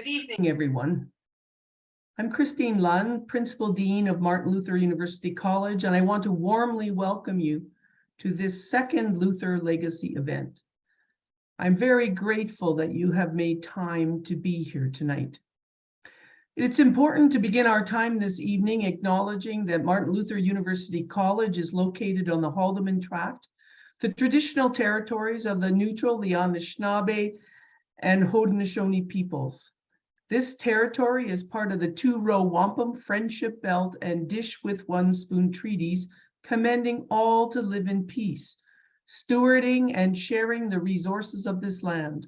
Good evening, everyone. I'm Christine Lunn, Principal Dean of Martin Luther University College, and I want to warmly welcome you to this second Luther Legacy event. I'm very grateful that you have made time to be here tonight. It's important to begin our time this evening acknowledging that Martin Luther University College is located on the Haldeman Tract, the traditional territories of the neutral, the Anishinaabe, and Haudenosaunee peoples. This territory is part of the two-row wampum Friendship Belt and Dish with One Spoon treaties, commending all to live in peace, stewarding and sharing the resources of this land.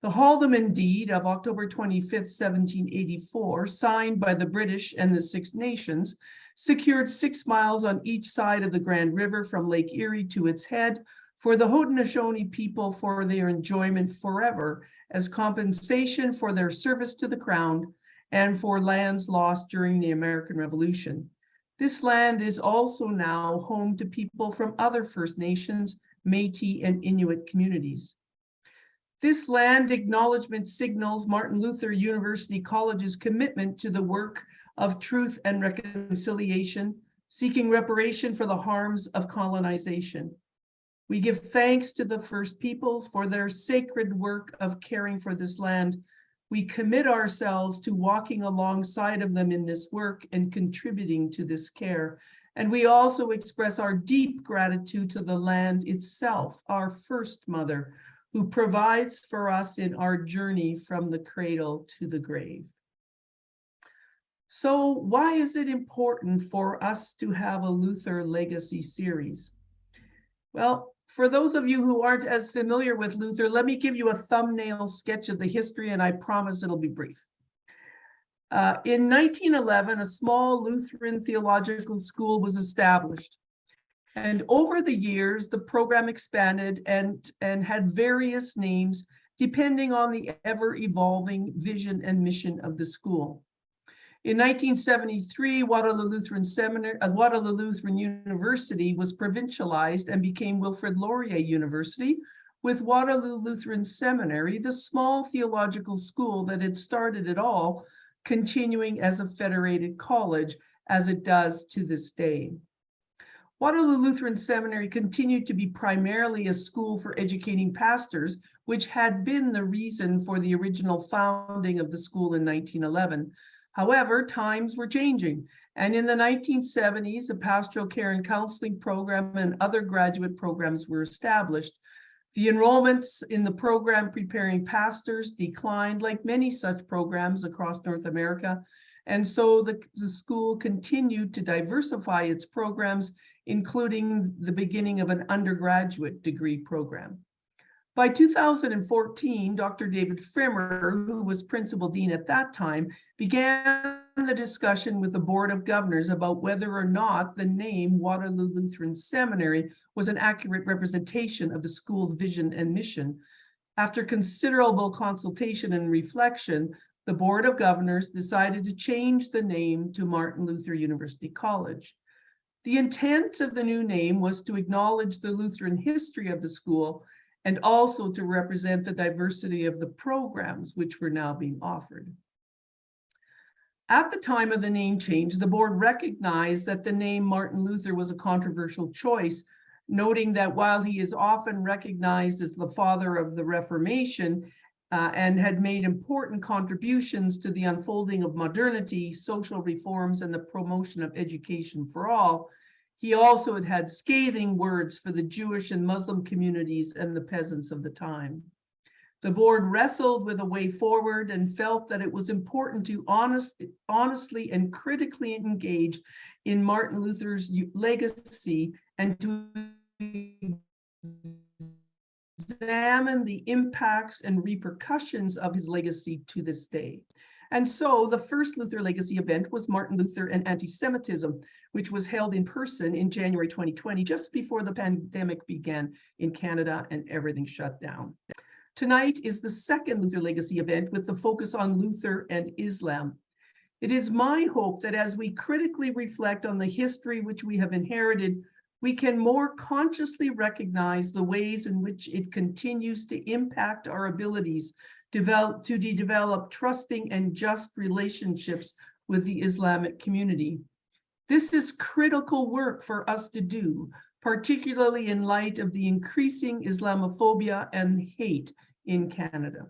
The Haldeman Deed of October 25th, 1784, signed by the British and the Six Nations, secured 6 miles on each side of the Grand River from Lake Erie to its head for the Haudenosaunee people for their enjoyment forever as compensation for their service to the Crown and for lands lost during the American Revolution. This land is also now home to people from other First Nations, Métis, and Inuit communities. This land acknowledgement signals Martin Luther University College's commitment to the work of truth and reconciliation, seeking reparation for the harms of colonization. We give thanks to the First Peoples for their sacred work of caring for this land. We commit ourselves to walking alongside of them in this work and contributing to this care. And we also express our deep gratitude to the land itself, our first mother, who provides for us in our journey from the cradle to the grave. So why is it important for us to have a Luther Legacy series? Well, for those of you who aren't as familiar with Luther, let me give you a thumbnail sketch of the history, and I promise it'll be brief. In 1911, a small Lutheran theological school was established. And over the years, the program expanded and had various names depending on the ever-evolving vision and mission of the school. In 1973, Waterloo Lutheran University was provincialized and became Wilfrid Laurier University, with Waterloo Lutheran Seminary, the small theological school that had started it all, continuing as a federated college, as it does to this day. Waterloo Lutheran Seminary continued to be primarily a school for educating pastors, which had been the reason for the original founding of the school in 1911. However, times were changing, and in the 1970s, a pastoral care and counseling program and other graduate programs were established. The enrollments in the program preparing pastors declined, like many such programs across North America, and so the school continued to diversify its programs, including the beginning of an undergraduate degree program. By 2014, Dr. David Frimmer, who was principal dean at that time, began the discussion with the Board of Governors about whether or not the name Waterloo Lutheran Seminary was an accurate representation of the school's vision and mission. After considerable consultation and reflection, the Board of Governors decided to change the name to Martin Luther University College. The intent of the new name was to acknowledge the Lutheran history of the school and also to represent the diversity of the programs which were now being offered. At the time of the name change, the board recognized that the name Martin Luther was a controversial choice, noting that while he is often recognized as the father of the Reformation and had made important contributions to the unfolding of modernity, social reforms, and the promotion of education for all, he also had scathing words for the Jewish and Muslim communities and the peasants of the time. The board wrestled with a way forward and felt that it was important to honestly and critically engage in Martin Luther's legacy and to examine the impacts and repercussions of his legacy to this day. And so the first Luther Legacy event was Martin Luther and Anti-Semitism, which was held in person in January 2020, just before the pandemic began in Canada and everything shut down. Tonight is the second Luther Legacy event with the focus on Luther and Islam. It is my hope that as we critically reflect on the history which we have inherited, we can more consciously recognize the ways in which it continues to impact our abilities to develop trusting and just relationships with the Islamic community. This is critical work for us to do, particularly in light of the increasing Islamophobia and hate in Canada.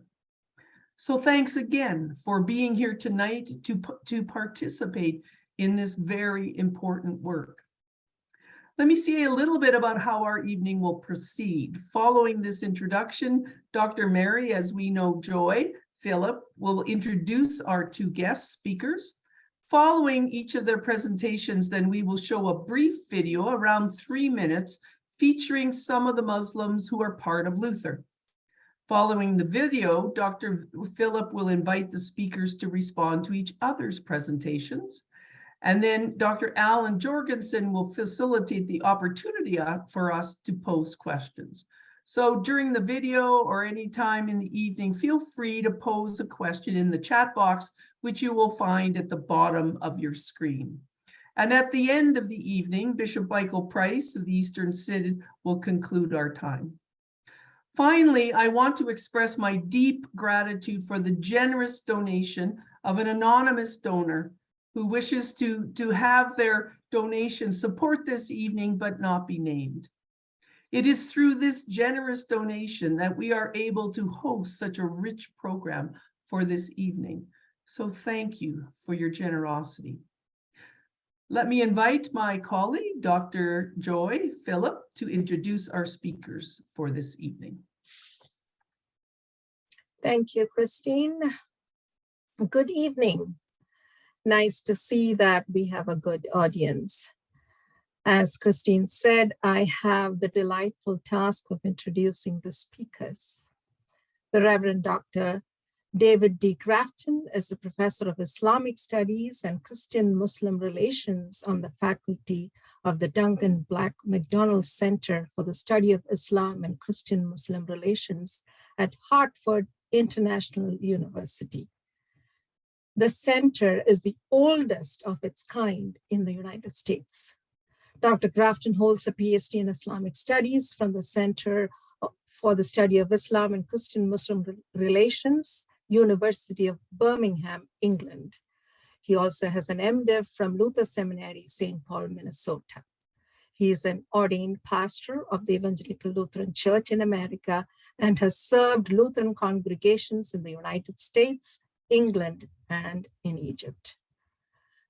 So thanks again for being here tonight to participate in this very important work. Let me say a little bit about how our evening will proceed. Following this introduction, Dr. Mary, as we know Joy, Philip, will introduce our two guest speakers. Following each of their presentations, then we will show a brief video around 3 minutes featuring some of the Muslims who are part of Luther. Following the video, Dr. Philip will invite the speakers to respond to each other's presentations. And then Dr. Alan Jorgensen will facilitate the opportunity for us to pose questions. So during the video or any time in the evening, feel free to pose a question in the chat box, which you will find at the bottom of your screen. And at the end of the evening, Bishop Michael Price of the Eastern Synod will conclude our time. Finally, I want to express my deep gratitude for the generous donation of an anonymous donor who wishes to have their donation support this evening but not be named. It is through this generous donation that we are able to host such a rich program for this evening. So thank you for your generosity. Let me invite my colleague, Dr. Joy Philip, to introduce our speakers for this evening. Thank you, Christine. Good evening. Nice to see that we have a good audience. As Christine said, I have the delightful task of introducing the speakers. The Reverend Dr. David D. Grafton is the Professor of Islamic Studies and Christian-Muslim Relations on the faculty of the Duncan Black McDonald Center for the Study of Islam and Christian-Muslim Relations at Hartford International University. The center is the oldest of its kind in the United States. Dr. Grafton holds a PhD in Islamic Studies from the Center for the Study of Islam and Christian-Muslim Relations, University of Birmingham, England. He also has an MDiv from Luther Seminary, St. Paul, Minnesota. He is an ordained pastor of the Evangelical Lutheran Church in America and has served Lutheran congregations in the United States, England, and in Egypt.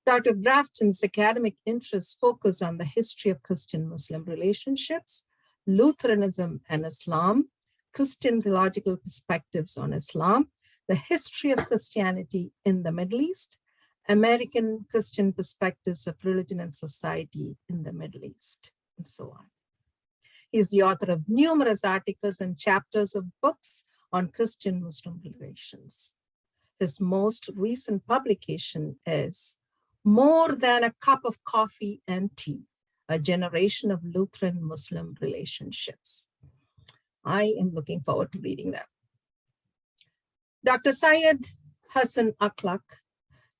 Dr. Grafton's academic interests focus on the history of Christian-Muslim relationships, Lutheranism and Islam, Christian theological perspectives on Islam, the history of Christianity in the Middle East, American Christian perspectives of religion and society in the Middle East, and so on. He is the author of numerous articles and chapters of books on Christian-Muslim relations. His most recent publication is More Than a Cup of Coffee and Tea, A Generation of Lutheran-Muslim Relationships. I am looking forward to reading that. Dr. Syed Hassan Akhlaq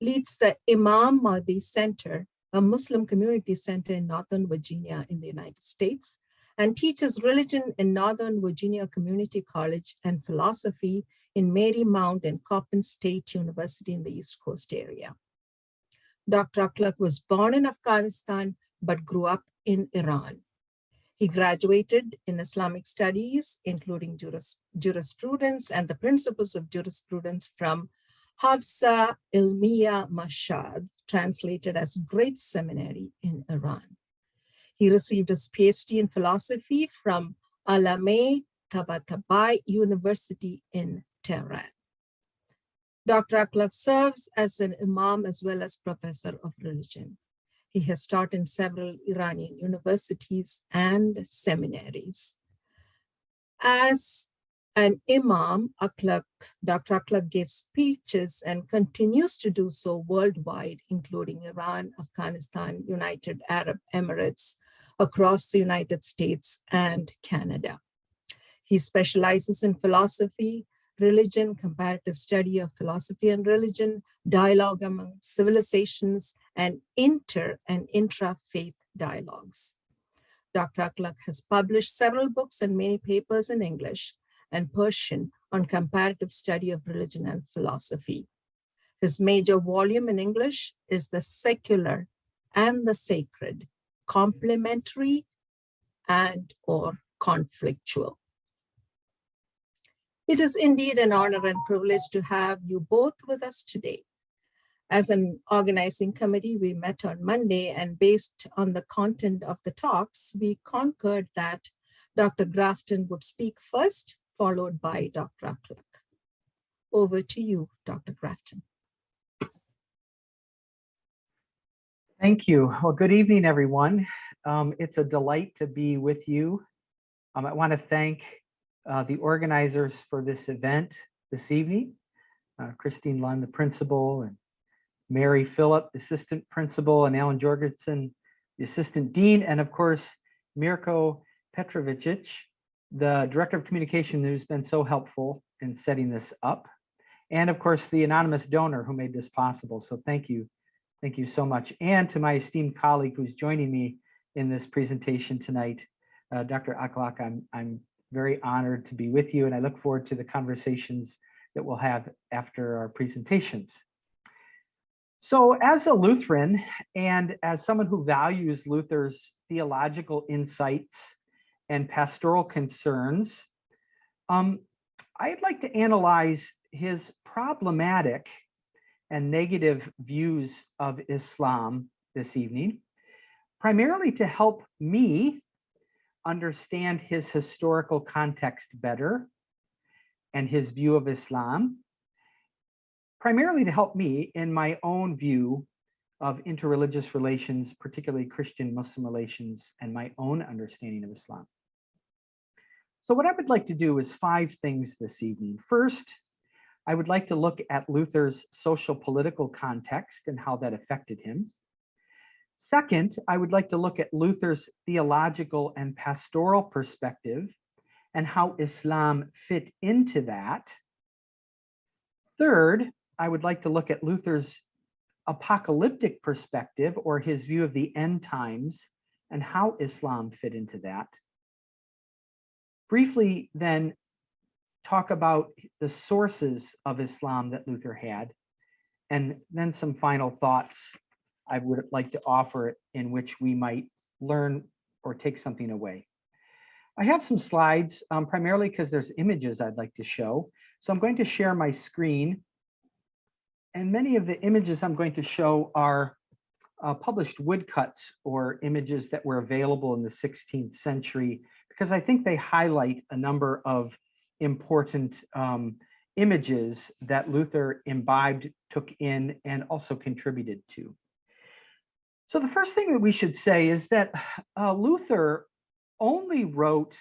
leads the Imam Mahdi Center, a Muslim community center in Northern Virginia in the United States, and teaches religion in Northern Virginia Community College and philosophy in Marymount and Coppin State University in the East Coast area. Dr. Akhlaq was born in Afghanistan, but grew up in Iran. He graduated in Islamic studies, including jurisprudence and the principles of jurisprudence from Hafsa Ilmiya Mashhad, translated as Great Seminary in Iran. He received his PhD in philosophy from Alame Tabatabai University in Tehran. Dr. Akhlaq serves as an imam as well as professor of religion. He has taught in several Iranian universities and seminaries. As an imam, Dr. Akhlaq gave speeches and continues to do so worldwide, including Iran, Afghanistan, United Arab Emirates, across the United States and Canada. He specializes in philosophy, religion, comparative study of philosophy and religion, dialogue among civilizations, and inter- and intra-faith dialogues. Dr. Akhlaq has published several books and many papers in English, and Persian on comparative study of religion and philosophy. His major volume in English is The Secular and the Sacred, Complementary and or Conflictual. It is indeed an honor and privilege to have you both with us today. As an organizing committee, we met on Monday, and based on the content of the talks, we concurred that Dr. Grafton would speak first, followed by Dr. Akhlaq. Over to you, Dr. Grafton. Thank you. Well, good evening, everyone. It's a delight to be with you. I want to thank the organizers for this event this evening, Christine Lund, the principal, and Mary Phillip, the assistant principal, and Alan Jorgensen, the assistant dean, and of course, Mirko Petrovicic, the director of communication, who's been so helpful in setting this up, and of course, the anonymous donor who made this possible. So thank you. Thank you so much. And to my esteemed colleague who's joining me in this presentation tonight, Dr. Akhlaq, I'm very honored to be with you, and I look forward to the conversations that we'll have after our presentations. So as a Lutheran and as someone who values Luther's theological insights and pastoral concerns, I'd like to analyze his problematic and negative views of Islam this evening, primarily to help me understand his historical context better and his view of Islam, primarily to help me in my own view of interreligious relations, particularly Christian-Muslim relations, and my own understanding of Islam. So what I would like to do is 5 things this evening. First, I would like to look at Luther's social political context and how that affected him. Second, I would like to look at Luther's theological and pastoral perspective and how Islam fit into that. Third, I would like to look at Luther's apocalyptic perspective, or his view of the end times, and how Islam fit into that. Briefly, then, talk about the sources of Islam that Luther had, and then some final thoughts I would like to offer in which we might learn or take something away. I have some slides, primarily because there's images I'd like to show. So I'm going to share my screen, and many of the images I'm going to show are published woodcuts or images that were available in the 16th century, because I think they highlight a number of important images that Luther imbibed, took in, and also contributed to. So the first thing that we should say is that Luther only wrote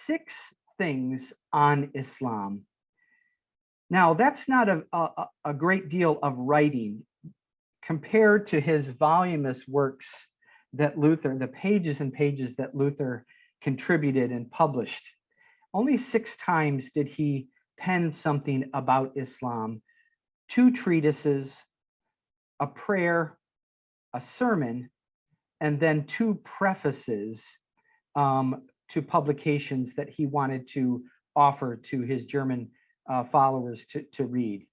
6 things on Islam. Now, that's not a great deal of writing compared to his voluminous works that Luther, the pages and pages that Luther contributed and published. Only 6 times did he pen something about Islam: 2 treatises, a prayer, a sermon, and then 2 prefaces to publications that he wanted to offer to his German followers to read.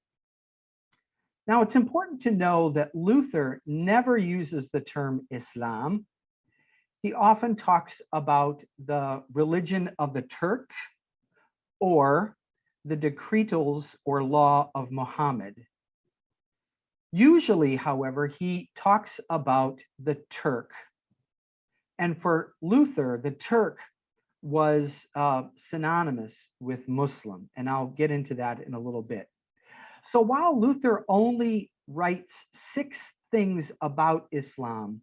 Now, it's important to know that Luther never uses the term Islam. He often talks about the religion of the Turk or the decretals or law of Muhammad. Usually, however, he talks about the Turk. And for Luther, the Turk was synonymous with Muslim, and I'll get into that in a little bit. So while Luther only writes 6 things about Islam,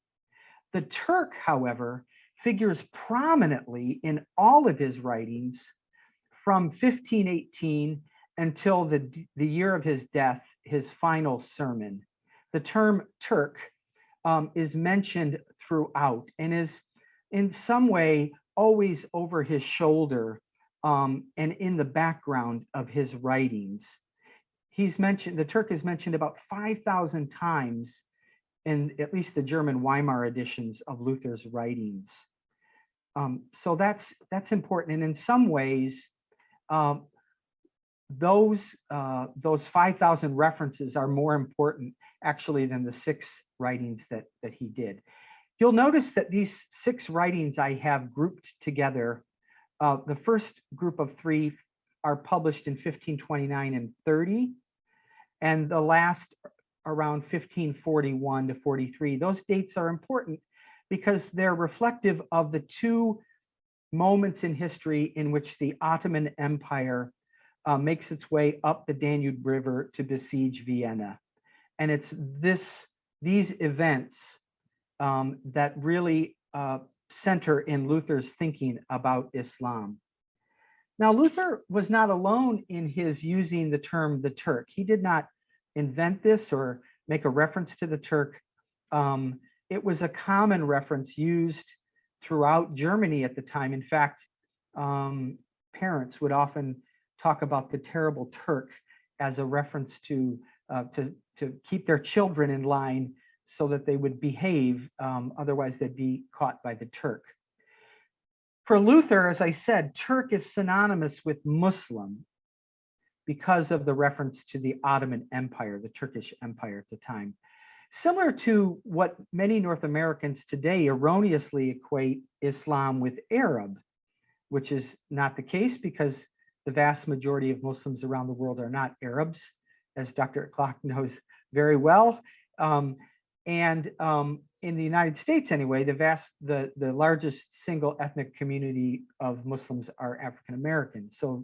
the Turk, however, figures prominently in all of his writings from 1518 until the year of his death, his final sermon. The term Turk is mentioned throughout and is in some way always over his shoulder and in the background of his writings. He's mentioned, the Turk is mentioned about 5,000 times in at least the German Weimar editions of Luther's writings. So that's important. And in some ways, um, those 5,000 references are more important actually than the 6 writings that he did. You'll notice that these 6 writings I have grouped together. The first group of 3 are published in 1529 and 30, and the last around 1541 to 43. Those dates are important because they're reflective of the 2 moments in history in which the Ottoman Empire makes its way up the Danube River to besiege Vienna. And it's these events that really center in Luther's thinking about Islam. Now, Luther was not alone in his using the term the Turk. He did not invent this or make a reference to the Turk. It was a common reference used throughout Germany at the time. In fact, parents would often talk about the terrible Turk as a reference to keep their children in line so that they would behave, otherwise they'd be caught by the Turk. For Luther, as I said, Turk is synonymous with Muslim because of the reference to the Ottoman Empire, the Turkish Empire at the time. Similar to what many North Americans today erroneously equate Islam with Arab, which is not the case because the vast majority of Muslims around the world are not Arabs, as Dr. Akhlaq knows very well. In the United States anyway, the largest single ethnic community of Muslims are African Americans. So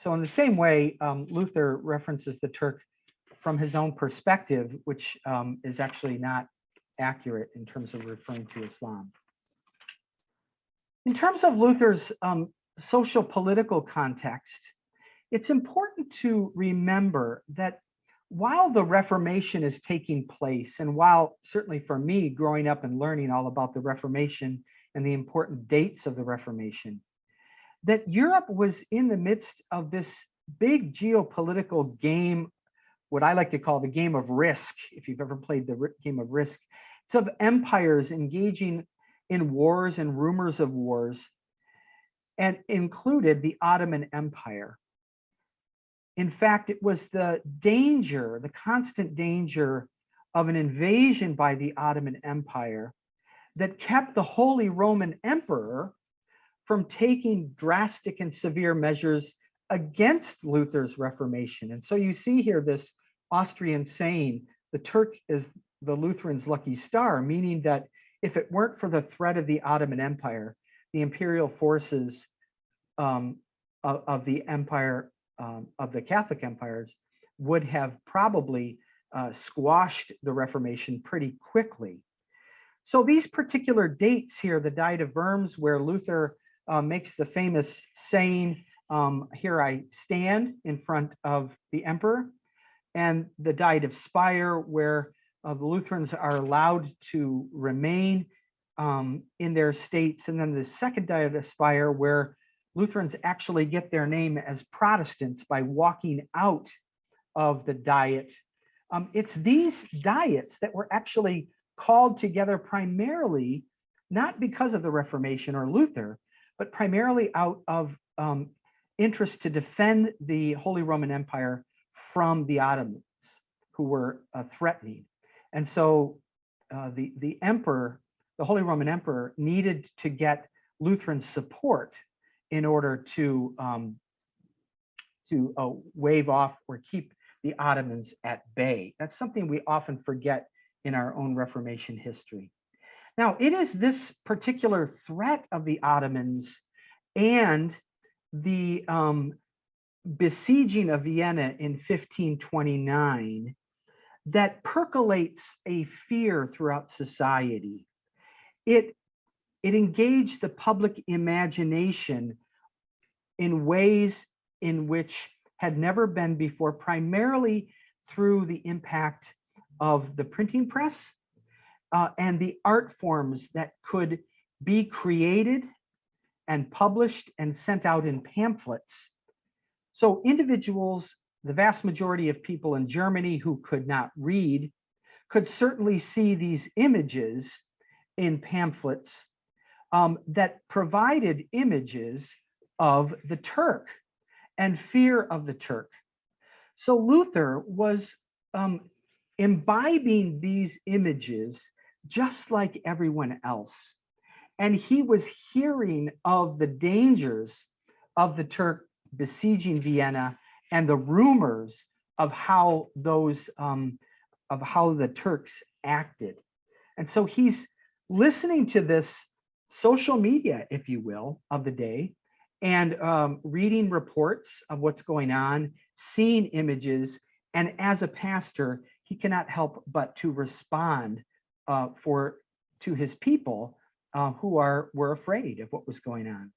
in the same way, Luther references the Turk from his own perspective, which is actually not accurate in terms of referring to Islam. In terms of Luther's social political context, it's important to remember that while the Reformation is taking place, and while certainly for me growing up and learning all about the Reformation and the important dates of the Reformation, that Europe was in the midst of this big geopolitical game, what I like to call the game of Risk, if you've ever played the game of Risk. It's of empires engaging in wars and rumors of wars, and included the Ottoman Empire. In fact, it was the danger, the constant danger of an invasion by the Ottoman Empire that kept the Holy Roman Emperor from taking drastic and severe measures against Luther's Reformation. And so you see here this Austrian saying, the Turk is the Lutherans' lucky star, meaning that if it weren't for the threat of the Ottoman Empire, the imperial forces of the empire, of the Catholic empires, would have probably squashed the Reformation pretty quickly. So these particular dates here, the Diet of Worms, where Luther makes the famous saying, here I stand in front of the emperor, and the Diet of Speyer, where the Lutherans are allowed to remain in their states, and then the second Diet of Speyer, where Lutherans actually get their name as Protestants by walking out of the Diet. It's these diets that were actually called together primarily, not because of the Reformation or Luther, but primarily out of interest to defend the Holy Roman Empire from the Ottomans, who were threatening. And so the emperor, the Holy Roman Emperor, needed to get Lutheran support in order to wave off or keep the Ottomans at bay. That's something we often forget in our own Reformation history. Now, it is this particular threat of the Ottomans and the besieging of Vienna in 1529 that percolates a fear throughout society. It engaged the public imagination in ways in which had never been before, primarily through the impact of the printing press and the art forms that could be created and published and sent out in pamphlets. So individuals, the vast majority of people in Germany who could not read, could certainly see these images in pamphlets that provided images of the Turk. and fear of the Turk. So Luther was imbibing these images just like everyone else. And he was hearing of the dangers of the Turk besieging Vienna and the rumors of how those of how the Turks acted. And so he's listening to this social media, if you will, of the day, and reading reports of what's going on, seeing images, and as a pastor, he cannot help but to respond to his people who were afraid of what was going on.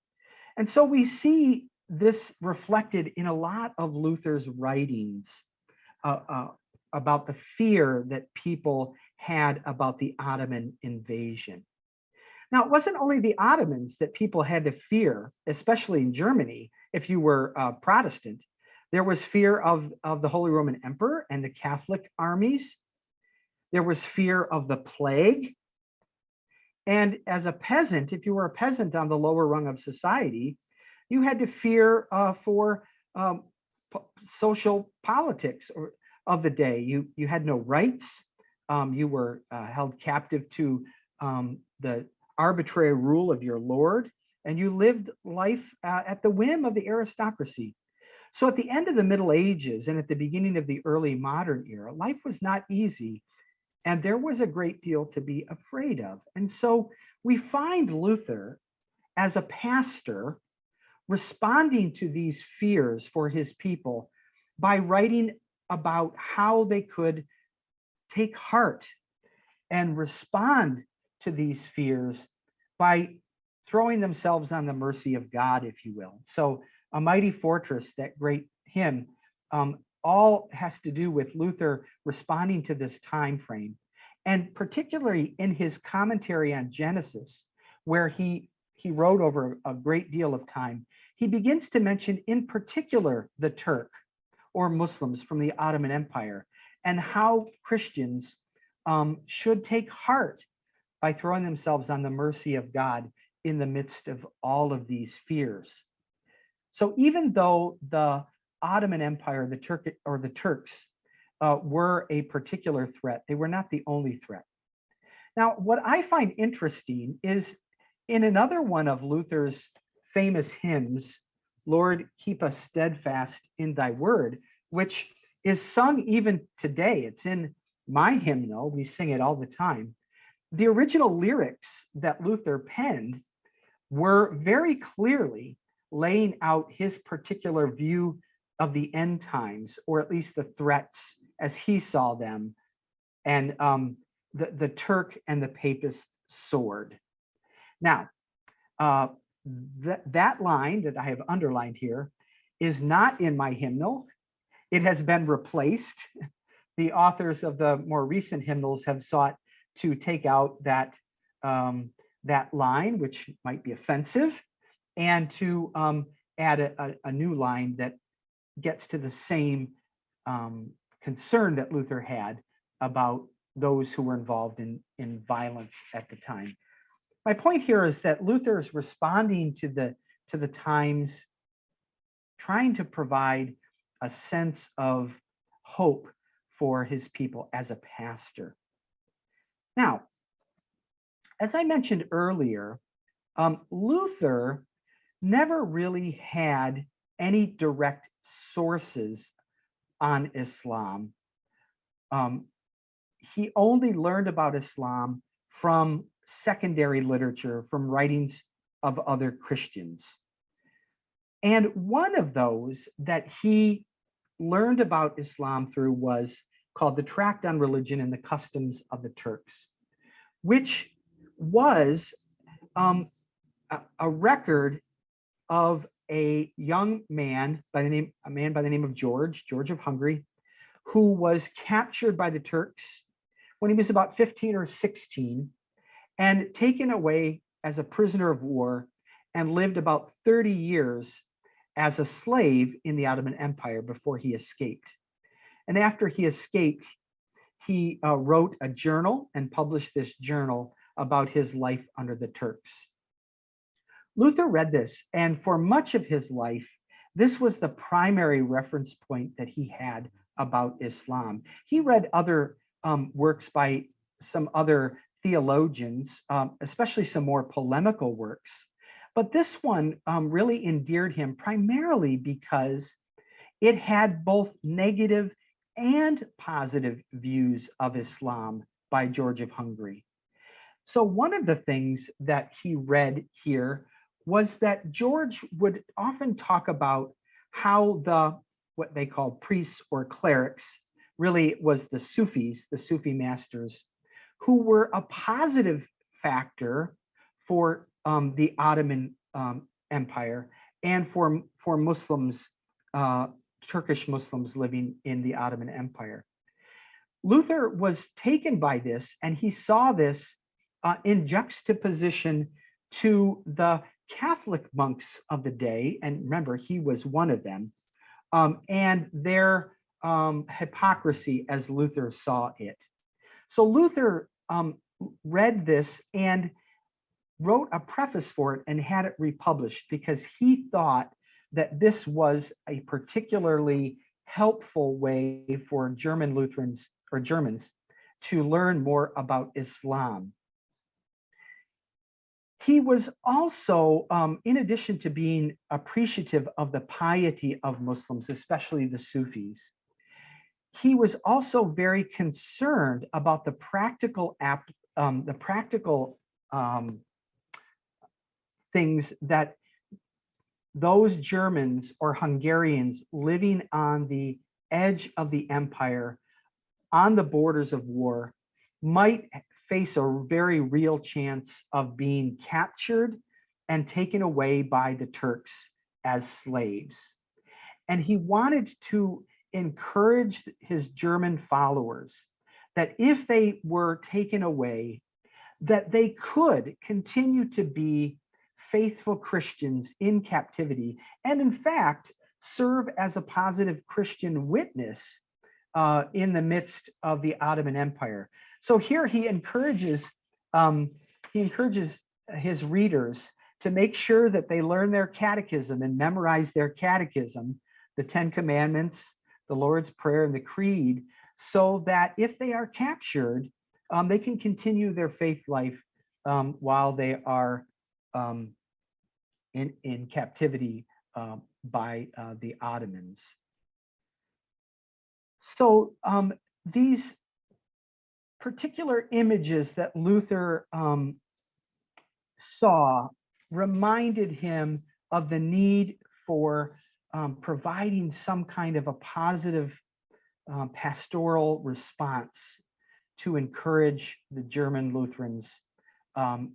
And so we see this reflected in a lot of Luther's writings about the fear that people had about the Ottoman invasion. Now, it wasn't only the Ottomans that people had to fear, especially in Germany, if you were Protestant. There was fear of the Holy Roman Emperor and the Catholic armies. There was fear of the plague. And as a peasant, if you were a peasant on the lower rung of society, you had to fear for social politics of the day. You had no rights. You were held captive to the arbitrary rule of your lord, and you lived life at the whim of the aristocracy. So at the end of the Middle Ages and at the beginning of the early modern era, life was not easy, and there was a great deal to be afraid of. And so we find Luther as a pastor responding to these fears for his people by writing about how they could take heart and respond to these fears by throwing themselves on the mercy of God, if you will. So A Mighty Fortress, that great hymn, all has to do with Luther responding to this time frame. And particularly in his commentary on Genesis, where he wrote over a great deal of time, he begins to mention in particular the Turk or Muslims from the Ottoman Empire and how Christians should take heart by throwing themselves on the mercy of God in the midst of all of these fears. So even though the Ottoman Empire, the Turks were a particular threat, they were not the only threat. Now, what I find interesting is in another one of Luther's famous hymns, Lord, keep us steadfast in thy word, which is sung even today. It's in my hymnal. We sing it all the time. The original lyrics that Luther penned were very clearly laying out his particular view of the end times, or at least the threats as he saw them, and the Turk and the Papist sword. Now, that line that I have underlined here is not in my hymnal. It has been replaced. The authors of the more recent hymnals have sought to take out that line, which might be offensive, and to add a new line that gets to the same concern that Luther had about those who were involved in violence at the time. My point here is that Luther is responding to the times, trying to provide a sense of hope for his people as a pastor. Now, as I mentioned earlier, Luther never really had any direct sources on Islam. He only learned about Islam from secondary literature, from writings of other Christians. And one of those that he learned about Islam through was called the Tract on Religion and the Customs of the Turks, which was a record of a young man by the name of George of Hungary, who was captured by the Turks when he was about 15 or 16 and taken away as a prisoner of war and lived about 30 years as a slave in the Ottoman Empire before he escaped. And after he escaped, he wrote a journal and published this journal about his life under the Turks. Luther read this, and for much of his life This was the primary reference point that he had about Islam. He read other works by some other theologians, especially some more polemical works. But this one really endeared him primarily because it had both negative and positive views of Islam by George of Hungary. So one of the things that he read here was that George would often talk about how what they called priests or clerics, really was the Sufis, the Sufi masters, who were a positive factor for the Ottoman Empire and for Muslims, Turkish Muslims living in the Ottoman Empire. Luther was taken by this, and he saw this in juxtaposition to the Catholic monks of the day, and remember, he was one of them, and their hypocrisy as Luther saw it. So Luther read this and wrote a preface for it and had it republished because he thought that this was a particularly helpful way for German Lutherans or Germans to learn more about Islam. He was also, in addition to being appreciative of the piety of Muslims, especially the Sufis, he was also very concerned about the practical things that those Germans or Hungarians living on the edge of the empire, on the borders of war, might face a very real chance of being captured and taken away by the Turks as slaves. And he wanted to encourage his German followers that if they were taken away, that they could continue to be faithful Christians in captivity, and in fact, serve as a positive Christian witness in the midst of the Ottoman Empire. So here he encourages his readers to make sure that they learn their catechism and memorize their catechism, the 10 Commandments, the Lord's Prayer, and the Creed, so that if they are captured, they can continue their faith life while they are in captivity by the Ottomans. So these particular images that Luther saw reminded him of the need for providing some kind of a positive pastoral response to encourage the German Lutherans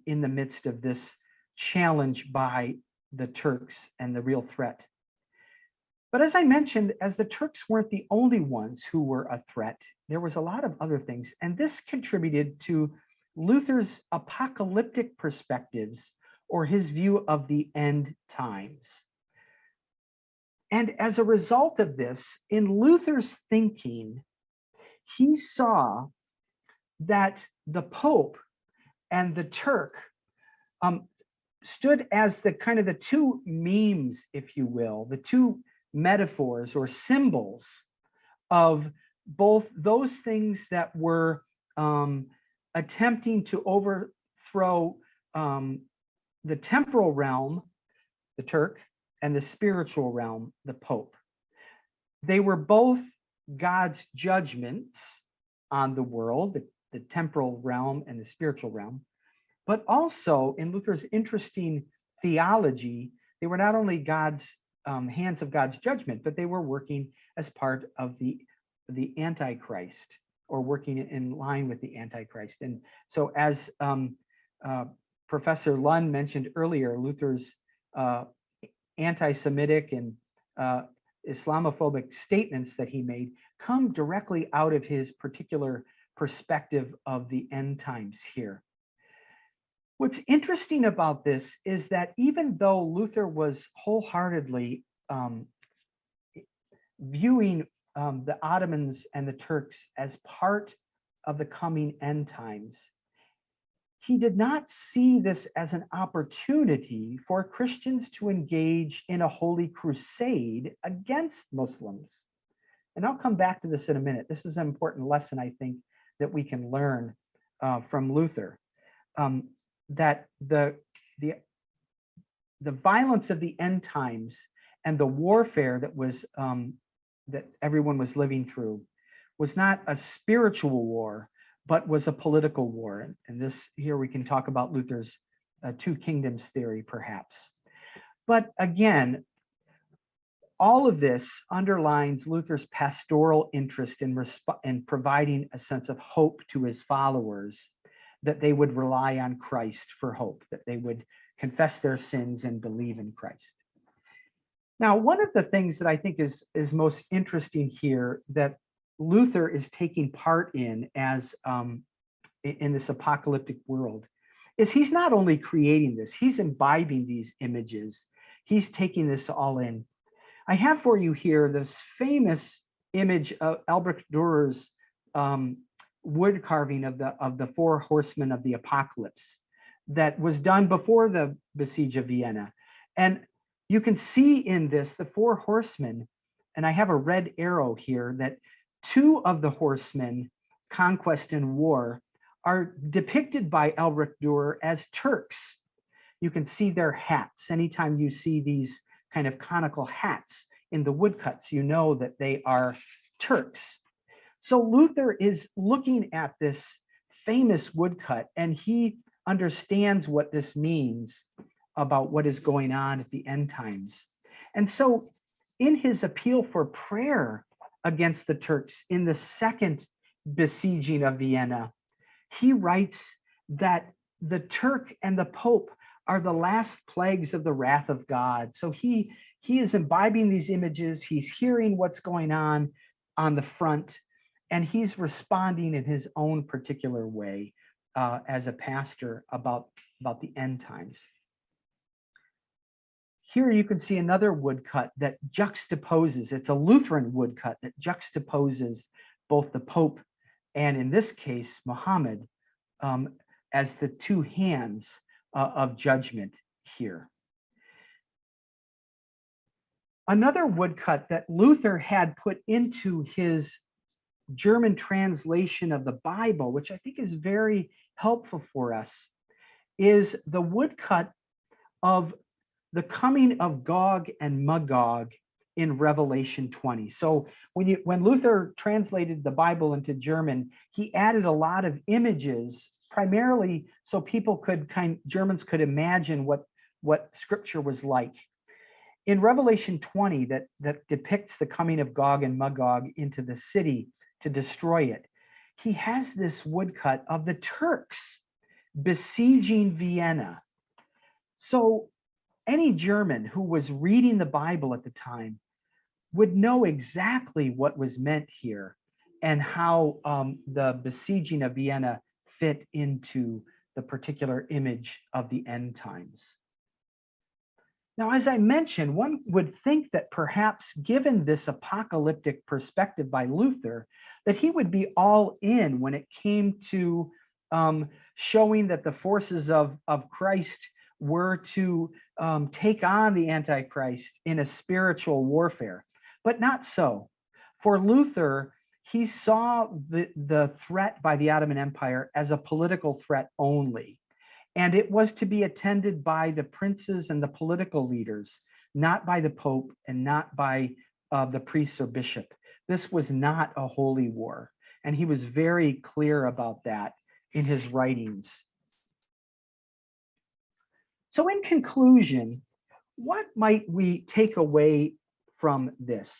in the midst of this challenge by the Turks and the real threat. But as I mentioned, as the Turks weren't the only ones who were a threat, there was a lot of other things, and this contributed to Luther's apocalyptic perspectives or his view of the end times. And as a result of this, in Luther's thinking, he saw that the Pope and the Turk stood as the kind of the two memes, if you will, the two metaphors or symbols of both those things that were attempting to overthrow the temporal realm, the Turk, and the spiritual realm, the Pope. They were both God's judgments on the world, the temporal realm and the spiritual realm, but also in Luther's interesting theology, they were not only God's hands of God's judgment, but they were working as part of the Antichrist, or working in line with the Antichrist. And so as Professor Lund mentioned earlier, Luther's anti-Semitic and Islamophobic statements that he made come directly out of his particular perspective of the end times here. What's interesting about this is that even though Luther was wholeheartedly viewing the Ottomans and the Turks as part of the coming end times, he did not see this as an opportunity for Christians to engage in a holy crusade against Muslims. And I'll come back to this in a minute. This is an important lesson, I think, that we can learn from Luther. That the violence of the end times and the warfare that was that everyone was living through was not a spiritual war, but was a political war. And this here we can talk about Luther's two kingdoms theory, perhaps. But again, all of this underlines Luther's pastoral interest in providing a sense of hope to his followers, that they would rely on Christ for hope, that they would confess their sins and believe in Christ. Now, one of the things that I think is most interesting here that Luther is taking part in as in this apocalyptic world is he's not only creating this, he's imbibing these images. He's taking this all in. I have for you here this famous image of Albrecht Dürer's wood carving of the four horsemen of the apocalypse that was done before the besiege of Vienna. And you can see in this the four horsemen, and I have a red arrow here, that two of the horsemen, conquest and war, are depicted by Albrecht Dürer as Turks. You can see their hats. Anytime you see these kind of conical hats in the woodcuts, you know that they are Turks. So Luther is looking at this famous woodcut, and he understands what this means about what is going on at the end times. And so in his appeal for prayer against the Turks in the second besieging of Vienna, he writes that the Turk and the Pope are the last plagues of the wrath of God. So he is imbibing these images, he's hearing what's going on the front, and he's responding in his own particular way as a pastor about the end times. Here you can see another woodcut that juxtaposes, it's a Lutheran woodcut that juxtaposes both the Pope and, in this case, Muhammad, as the two hands of judgment here. Another woodcut that Luther had put into his German translation of the Bible, which I think is very helpful for us, is the woodcut of the coming of Gog and Magog in Revelation 20. So when Luther translated the Bible into German, he added a lot of images, primarily so people Germans could imagine what scripture was like. In Revelation 20, that depicts the coming of Gog and Magog into the city to destroy it, he has this woodcut of the Turks besieging Vienna. So any German who was reading the Bible at the time would know exactly what was meant here and how the besieging of Vienna fit into the particular image of the end times. Now, as I mentioned, one would think that perhaps given this apocalyptic perspective by Luther, that he would be all in when it came to showing that the forces of Christ were to take on the Antichrist in a spiritual warfare, but not so. For Luther, he saw the threat by the Ottoman Empire as a political threat only. And it was to be attended by the princes and the political leaders, not by the Pope and not by the priests or bishop. This was not a holy war. And he was very clear about that in his writings. So in conclusion, what might we take away from this?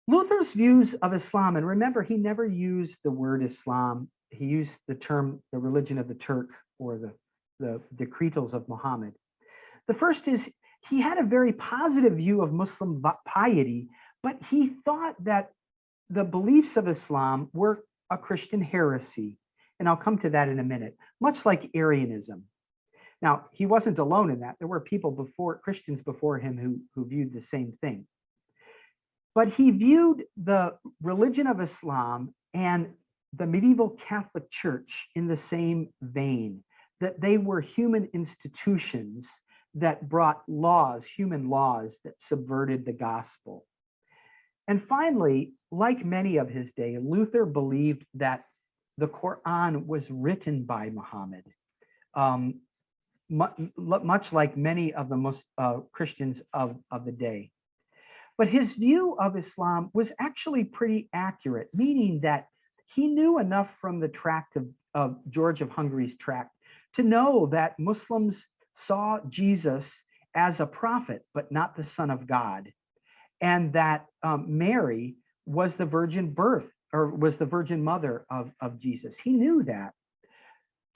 Luther's views of Islam, and remember, he never used the word Islam. He used the term the religion of the Turk or the decretals of Muhammad. The first is he had a very positive view of Muslim piety, but he thought that the beliefs of Islam were a Christian heresy. And I'll come to that in a minute, much like Arianism. Now, he wasn't alone in that. There were people Christians before him who viewed the same thing. But he viewed the religion of Islam and the medieval Catholic Church in the same vein, that they were human institutions that brought laws, human laws that subverted the gospel. And finally, like many of his day, Luther believed that the Quran was written by Muhammad, much like many of the Christians of the day. But his view of Islam was actually pretty accurate, meaning that he knew enough from the tract of George of Hungary's tract to know that Muslims saw Jesus as a prophet, but not the Son of God, and that Mary was the virgin birth, or was the virgin mother of Jesus. He knew that.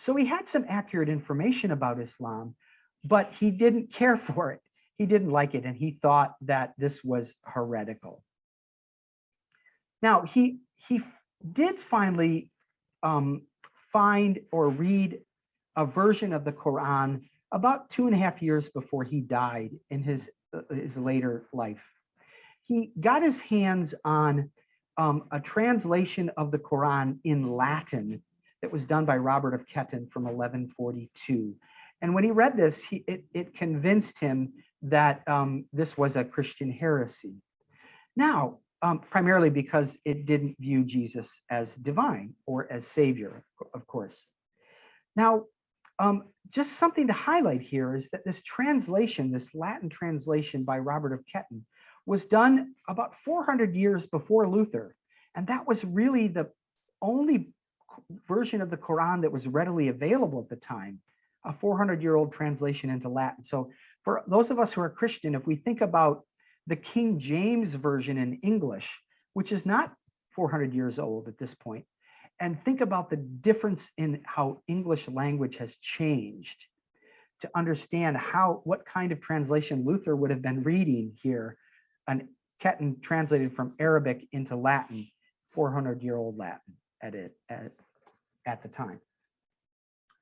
So he had some accurate information about Islam, but he didn't care for it. He didn't like it, and he thought that this was heretical. Now, he did finally find or read a version of the Quran about 2.5 years before he died in his later life. He got his hands on a translation of the Quran in Latin that was done by Robert of Coppin from 1142. And when he read this, it convinced him that this was a Christian heresy. Now, primarily because it didn't view Jesus as divine or as savior, of course. Now, just something to highlight here is that this translation, this Latin translation by Robert of Coppin, was done about 400 years before Luther. And that was really the only version of the Quran that was readily available at the time, a 400-year-old translation into Latin. So for those of us who are Christian, if we think about the King James Version in English, which is not 400 years old at this point, and think about the difference in how English language has changed, to understand what kind of translation Luther would have been reading here, and Coppin translated from Arabic into Latin, 400-year-old Latin at the time.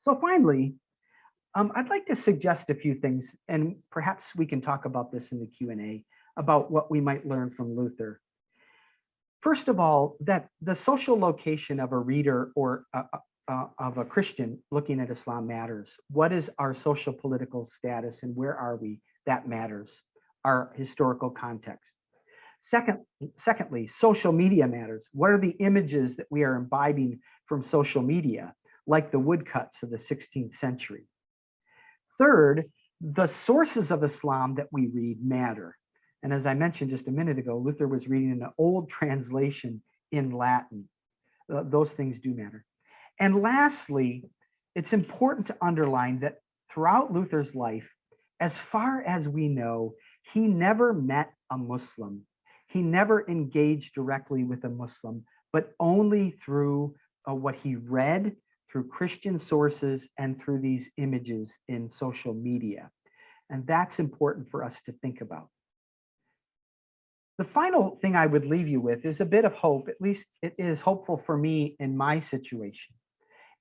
So finally, I'd like to suggest a few things, and perhaps we can talk about this in the Q&A, about what we might learn from Luther. First of all, that the social location of a reader or of a Christian looking at Islam matters. What is our social political status and where are we? That matters. Our historical context. Secondly, social media matters. What are the images that we are imbibing from social media, like the woodcuts of the 16th century? Third, the sources of Islam that we read matter. And as I mentioned just a minute ago, Luther was reading an old translation in Latin. Those things do matter. And lastly, it's important to underline that throughout Luther's life, as far as we know, he never met a Muslim. He never engaged directly with a Muslim, but only through what he read, through Christian sources, and through these images in social media. And that's important for us to think about. The final thing I would leave you with is a bit of hope. At least it is hopeful for me in my situation.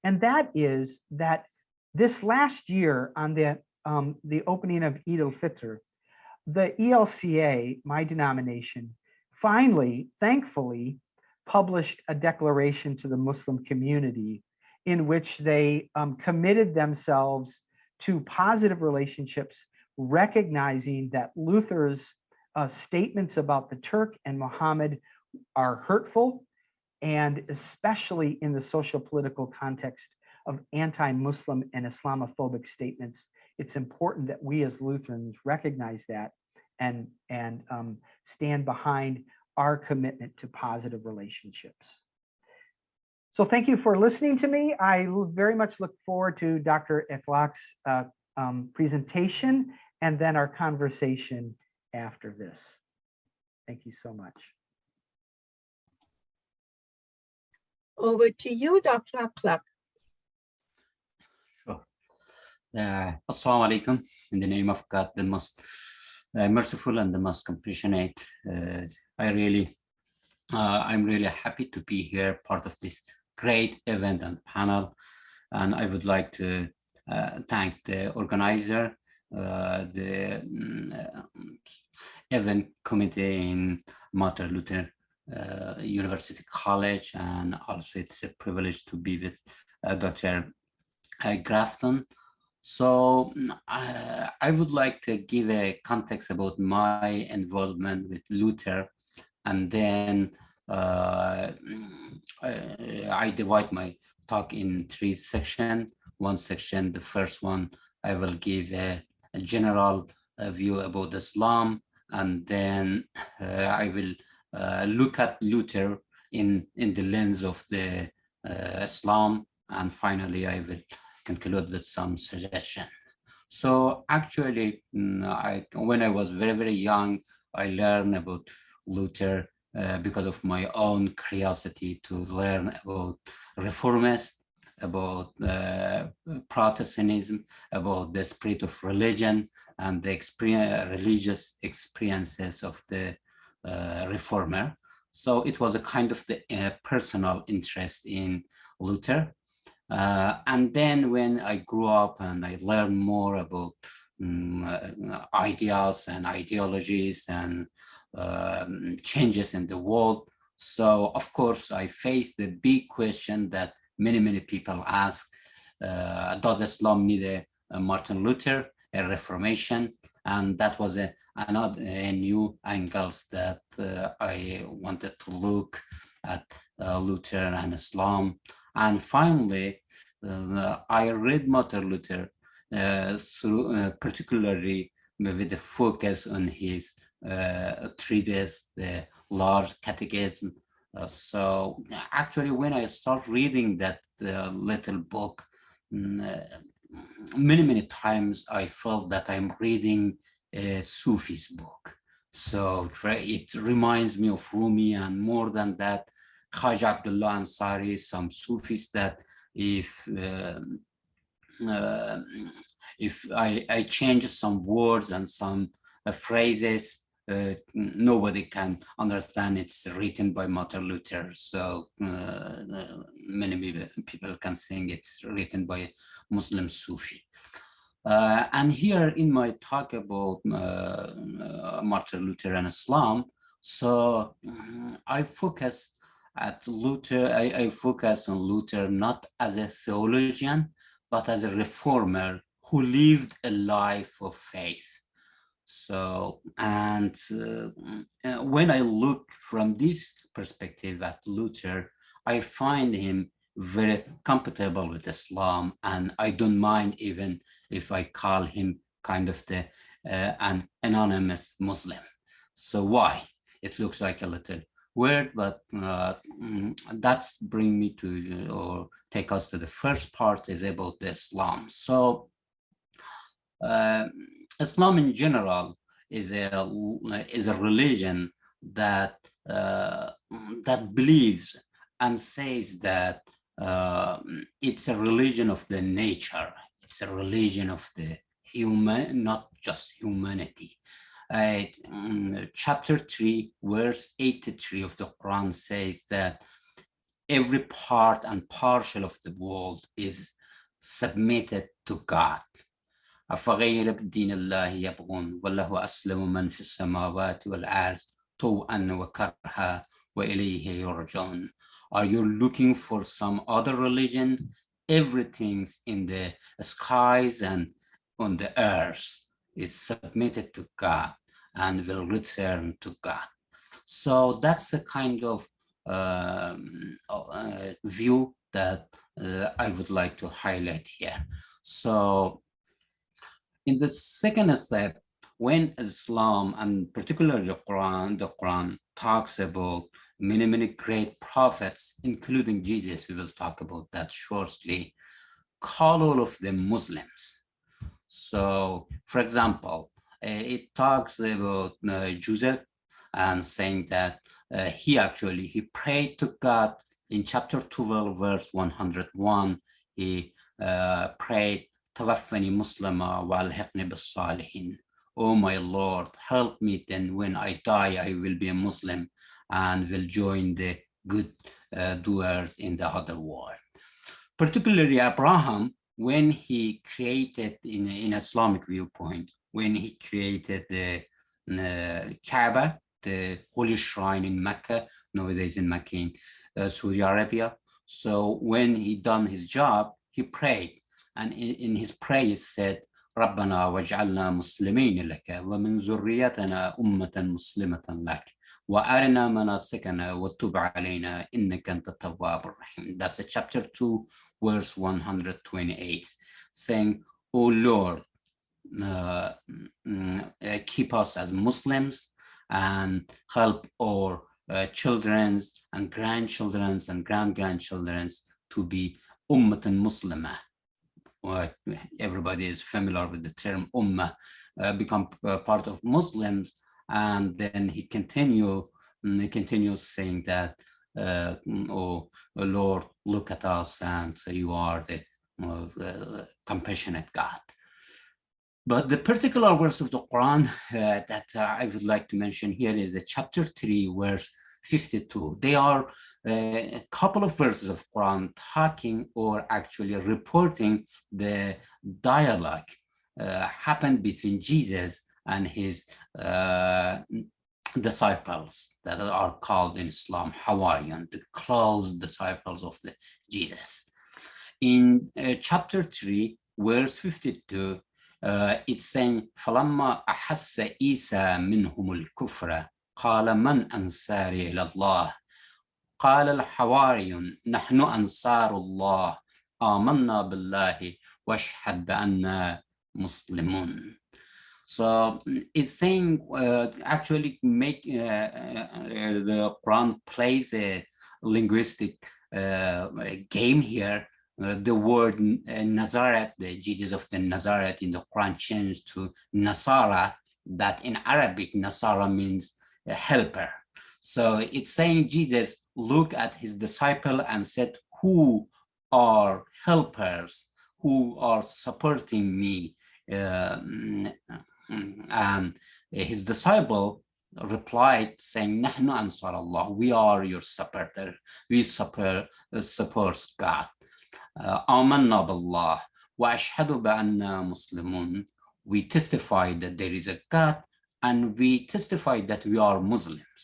And that is that this last year on the opening of Eid al-Fitr, the ELCA, my denomination, finally, thankfully, published a declaration to the Muslim community in which they committed themselves to positive relationships, recognizing that Luther's statements about the Turk and Muhammad are hurtful, and especially in the social political context of anti-Muslim and Islamophobic statements, it's important that we as Lutherans recognize that and stand behind our commitment to positive relationships. So thank you for listening to me. I very much look forward to Dr. Akhlaq's presentation and then our conversation after this. Thank you so much. Over to you, Dr. Akhlaq. Sure. Assalamu alaikum. In the name of God, the most merciful and the most compassionate. I'm really happy to be here, part of this great event and panel. And I would like to thank the organizer, the event committee in Martin Luther University College, and also it's a privilege to be with Dr. Grafton. So I would like to give a context about my involvement with Luther, and then I divide my talk in 3 sections. One section, the first one, I will give a general view about Islam, and then I will look at Luther in the lens of the Islam, and finally I will conclude with some suggestion. So actually, when I was very, very young, I learned about Luther because of my own curiosity to learn about reformists, about Protestantism, about the spirit of religion, and the religious experiences of the reformer. So it was a kind of the personal interest in Luther. And then when I grew up and I learned more about ideas and ideologies and changes in the world, so of course I faced the big question that many people ask, does Islam need a Martin Luther, a reformation? And that was a new angles that I wanted to look at Luther and Islam. And finally, I read Martin Luther through particularly with the focus on his treatise, the large catechism. So actually, when I start reading that little book, many times I felt that I'm reading a Sufi's book. So it reminds me of Rumi, and more than that, Khaja Abdullah Ansari, some Sufis that if I change some words and some phrases, nobody can understand it's written by Martin Luther. So many people can think it's written by Muslim Sufi. And here in my talk about Martin Luther and Islam, so I focus at Luther, I focus on Luther not as a theologian, but as a reformer who lived a life of faith. So, and when I look from this perspective at Luther, I find him very compatible with Islam, and I don't mind even if I call him kind of the an anonymous Muslim. So why? It looks like a little weird, but that's bring me to, or take us to the first part, is about the Islam. So Islam in general is a religion that that believes and says that it's a religion of the nature. It's a religion of the human, not just humanity. Chapter 3, verse 83 of the Quran says that every part and partial of the world is submitted to God. أفغير دين الله يبغون والله أسلم من في السماوات والأرض طوعا وكرها وإليه يرجعون. Are you looking for some other religion? Everything in the skies and on the earth is submitted to God and will return to God. So that's the kind of view that I would like to highlight here. So in the second step, when Islam, and particularly the Quran talks about many great prophets, including Jesus, we will talk about that shortly, call all of them Muslims. So, for example, it talks about Joseph and saying that he prayed to God in chapter 12, verse 101. He prayed, "Tawaffani Muslima wa alhiqni bis salihin." Oh my Lord, help me, then when I die, I will be a Muslim and will join the good doers in the other world. Particularly Abraham, when he created, in Islamic viewpoint, when he created the Kaaba, the holy shrine in Mecca, nowadays in Makkah, Saudi Arabia. So when he done his job, he prayed, and in his prayer he said, ربنا واجعلنا مسلمين لك ومن ذريتنا أمة مسلمة لك وأرنا مناسكنا وتب علينا إنك أنت التواب الرحيم. That's chapter 2, verse 128, saying, "O Lord, keep us as Muslims and help our children's and grandchildren's and grand-grandchildren's to be Ummatan Muslimah." Everybody is familiar with the term Ummah, become part of Muslims. And then he continues saying that, "Oh Lord, look at us, and you are the compassionate God." But the particular verse of the Quran that I would like to mention here is the chapter 3, verse 52. They are a couple of verses of Quran talking or actually reporting the dialogue happened between Jesus and his disciples that are called in Islam Hawarian, the close disciples of the Jesus. In chapter 3, verse 52, it's saying, فَلَمَّا أَحَسَّ إِيسَى مِنْهُمُ الْكُفْرَ قال من أنصاري إلى الله قال الحواريون نحن أنصار الله آمنا بالله واشهد بأننا مسلمون. So it's saying actually make the Quran plays a linguistic game here. The word Nazareth, the Jesus of the Nazareth in the Quran changed to Nasara, that in Arabic Nasara means a helper. So it's saying Jesus looked at his disciple and said, "Who are helpers, who are supporting me?" And his disciple replied saying, "Nahnu ansar Allah, we are your supporter, we support God. Amanna billah wa ashhadu ba'anna muslimun." We testify that there is a God, and we testify that we are Muslims.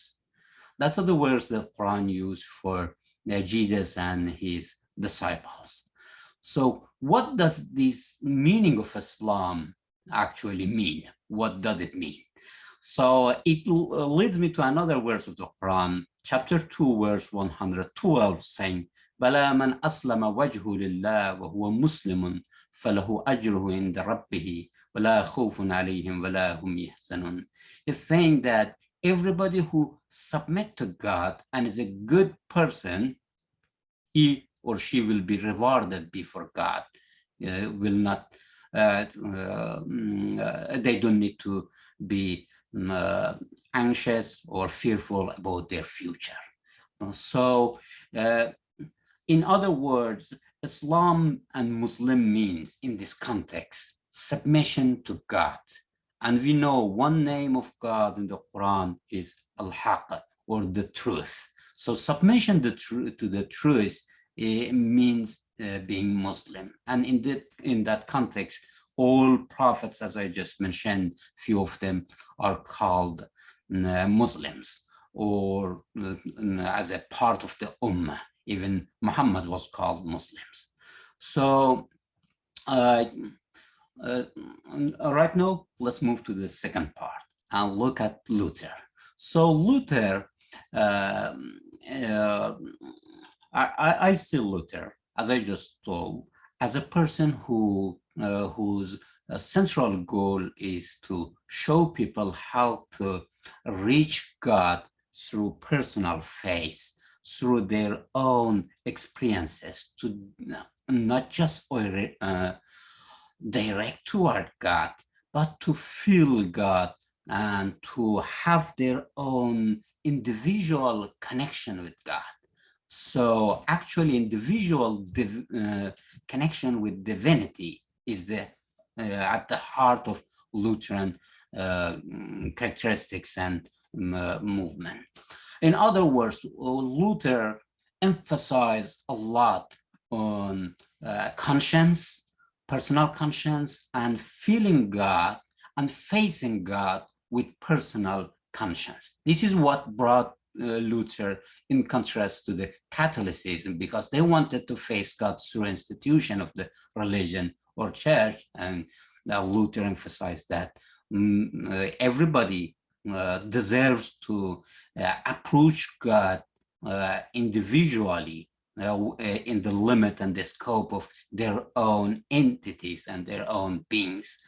That's the words that Quran used for Jesus and his disciples. So what does this meaning of Islam actually mean? What does it mean? So it leads me to another verse of the Quran, chapter 2, verse 112, saying, بَلَا مَنْ أَسْلَمَ وَجْهُ لِلَّهِ وَهُوَ مُسْلِمٌ فَلَهُ أَجْرُهُ عِنْدَ رَبِّهِ وَلَا خَوْفٌ عَلَيْهِمْ وَلَا هُمْ يَحْزَنُونَ. It's saying that everybody who submit to God and is a good person, he or she will be rewarded before God. Will not, they don't need to be anxious or fearful about their future. So, in other words, Islam and Muslim means in this context submission to God. And we know one name of God in the Quran is Al-Haq, or the truth. So submission to the truth means being Muslim. And in that context, all prophets, as I just mentioned, few of them are called Muslims, or as a part of the Ummah. Even Muhammad was called Muslims. So right now, let's move to the second part and look at Luther. So Luther, I see Luther, as I just told, as a person whose central goal is to show people how to reach God through personal faith, through their own experiences, to not just direct toward God, but to feel God and to have their own individual connection with God. So actually individual connection with divinity is at the heart of Lutheran characteristics and movement. In other words, Luther emphasized a lot on conscience, personal conscience, and feeling God and facing God with personal conscience. This is what brought Luther in contrast to the Catholicism, because they wanted to face God through institution of the religion or church, and Luther emphasized that everybody deserves to approach God individually in the limit and the scope of their own entities and their own beings.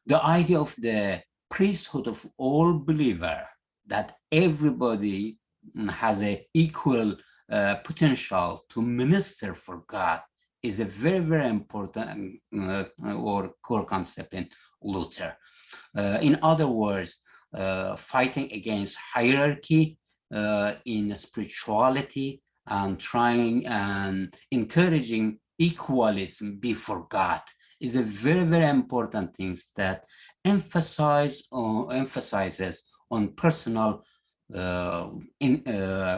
The idea of the priesthood of all believer, that everybody has an equal potential to minister for God, is a very, very important or core concept in Luther. In other words, fighting against hierarchy in spirituality, and trying and encouraging equalism before God is a very, very important thing that emphasizes on personal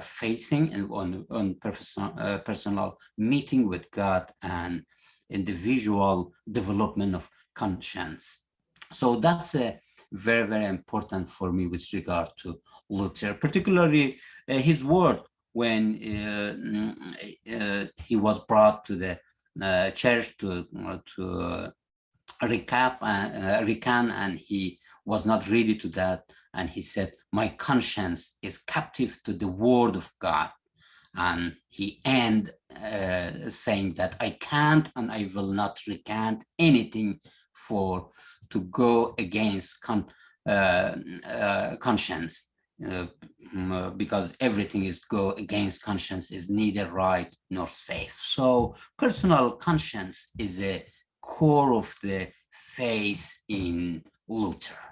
facing and on personal meeting with God and individual development of conscience. So that's a very, very important for me with regard to Luther, particularly his word when he was brought to the church to recant, and he was not ready to that, and he said, "My conscience is captive to the word of God." And he ended saying that I can't and I will not recant anything to go against conscience, because everything is go against conscience is neither right nor safe. So personal conscience is a core of the faith in Luther.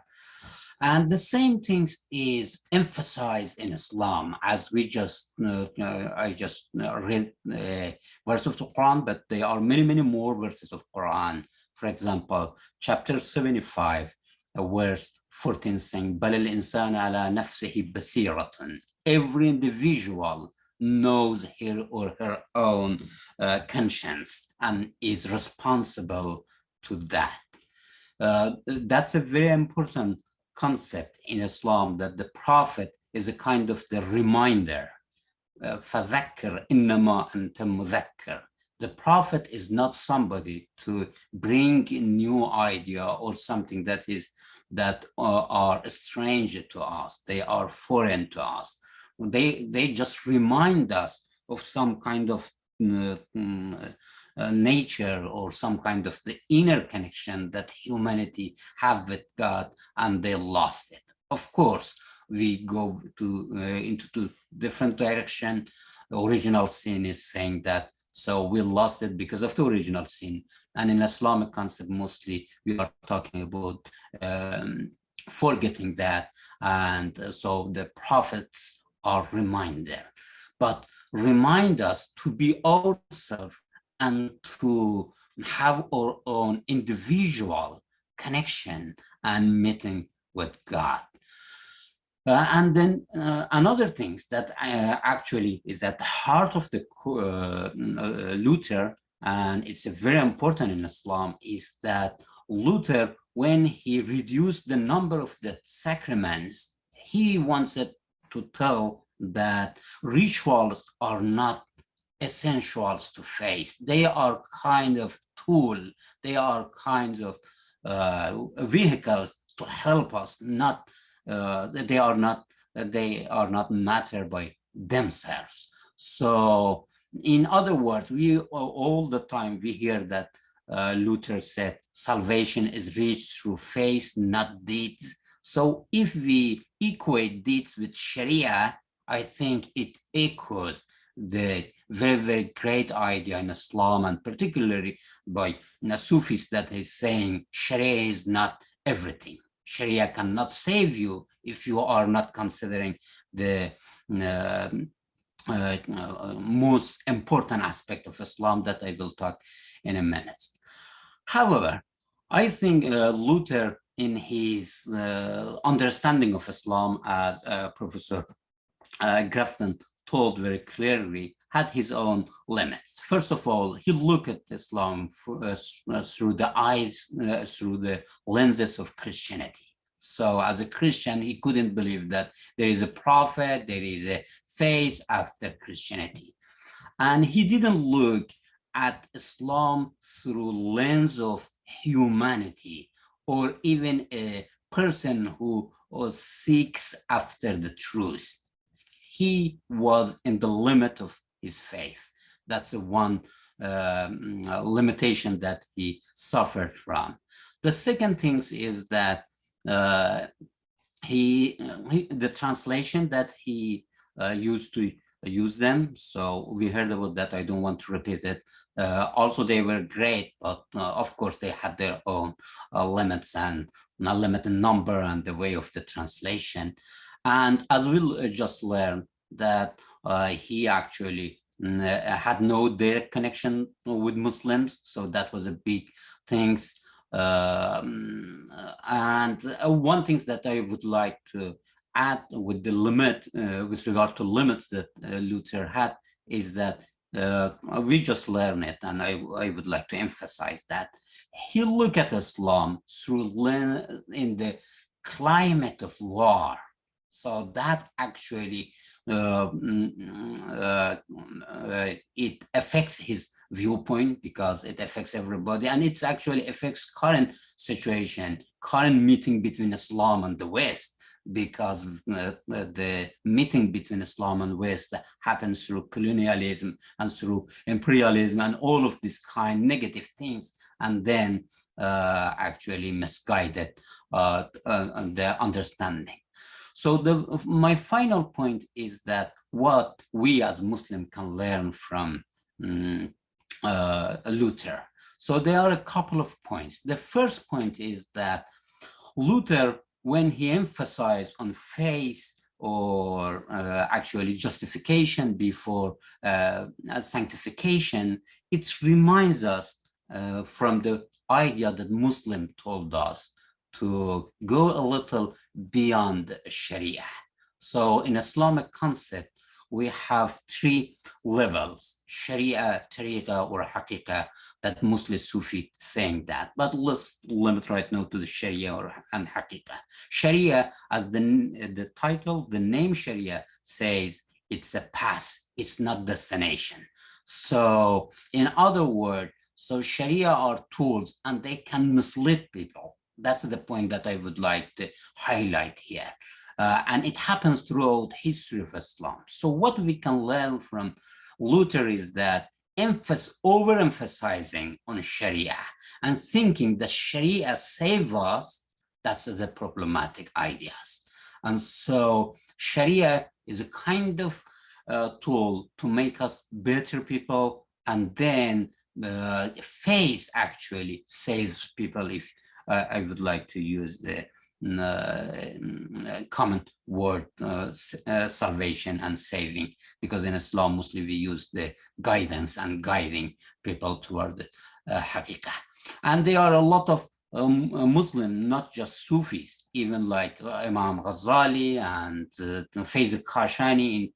And the same things is emphasized in Islam, as we just, I just read a verse of the Quran, but there are many, many more verses of Quran. For example, chapter 75, verse 14 saying, بَلِ الْإِنسَانَ عَلَى نَفْسِهِ بَصِيرَةٌ. Every individual knows his or her own conscience and is responsible to that. That's a very important concept in Islam, that the Prophet is a kind of the reminder. فَذَكِّرْ إِنَّمَا أَنْتَ مُذَكِّرْ. The Prophet is not somebody to bring a new idea or something that are strange to us. They are foreign to us. They just remind us of some kind of nature or some kind of the inner connection that humanity have with God, and they lost it. Of course, we go into two different direction. The original sin is saying that, so we lost it because of the original sin. And in Islamic concept, mostly we are talking about forgetting that. And so the prophets are reminder, but remind us to be ourselves and to have our own individual connection and meeting with God. And then another thing that actually is at the heart of the Luther, and it's very important in Islam, is that Luther, when he reduced the number of the sacraments, he wanted to tell that rituals are not essentials to faith. They are kind of tool. They are kind of vehicles to help us. They are not matter by themselves. So, in other words, we all the time we hear that Luther said salvation is reached through faith, not deeds. So, if we equate deeds with Sharia, I think it echoes the very, very great idea in Islam, and particularly by Sufis, that is saying Sharia is not everything. Sharia cannot save you if you are not considering the most important aspect of Islam that I will talk in a minute. However, I think Luther, in his understanding of Islam, as Professor Grafton told very clearly, had his own limits. First of all, he looked at Islam through the eyes, through the lenses of Christianity. So as a Christian, he couldn't believe that there is a prophet, there is a face after Christianity. And he didn't look at Islam through lens of humanity or even a person who seeks after the truth. He was in the limit of his faith. That's the one limitation that he suffered from. The second thing is that the translation that he used to use them. So we heard about that. I don't want to repeat it. Also, they were great, but of course they had their own limits and not limited number and the way of the translation. And as we'll just learn that he actually had no direct connection with Muslims. So that was a big thing. And one thing that I would like to add with the limit, with regard to limits that Luther had, is that we just learn it, and I would like to emphasize that he looked at Islam through in the climate of war. So that actually it affects his viewpoint because it affects everybody, and it actually affects current situation, current meeting between Islam and the West, because the meeting between Islam and West happens through colonialism and through imperialism and all of these kind negative things, and then actually misguided the understanding. So my final point is that what we as Muslims can learn from Luther. So there are a couple of points. The first point is that Luther, when he emphasized on faith or actually justification before sanctification, it reminds us from the idea that Muslim told us to go a little beyond Sharia. So in Islamic concept, we have three levels: Sharia, Tariqa, or Haqiqa, that mostly Sufi saying that. But let's limit right now to the Sharia and Haqiqa. Sharia, as the title, the name Sharia says, it's a path, it's not destination. So in other words, so Sharia are tools and they can mislead people. That's the point that I would like to highlight here. And it happens throughout history of Islam. So what we can learn from Luther is that overemphasizing on Sharia and thinking that Sharia save us, that's the problematic ideas. And so Sharia is a kind of tool to make us better people, and then faith actually saves people, if I would like to use the common word salvation and saving, because in Islam mostly we use the guidance and guiding people toward the haqiqah. And there are a lot of Muslim, not just Sufis, even like Imam Ghazali and Faiz Kashani.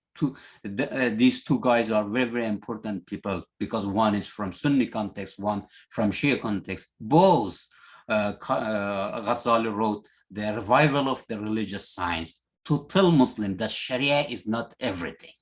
These two guys are very, very important people, because one is from Sunni context, one from Shia context. Both Ghazali wrote the revival of the religious science to tell Muslims that Sharia is not everything,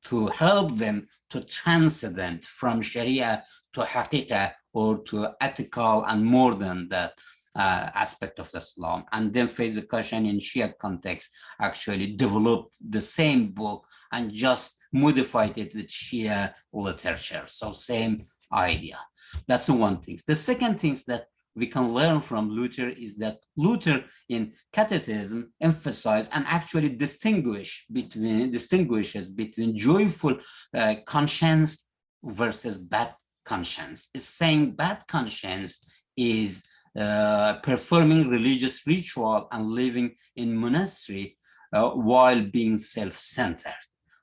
to help them to transcend from Sharia to Haqiqah or to ethical and more than that aspect of Islam. And then Faiz Kashani in Shia context actually developed the same book and just modified it with Shia literature. So same idea. That's the one thing. The second thing that we can learn from Luther is that Luther in Catechism emphasized and actually distinguishes between joyful conscience versus bad conscience. It's saying bad conscience is performing religious ritual and living in monastery while being self-centered.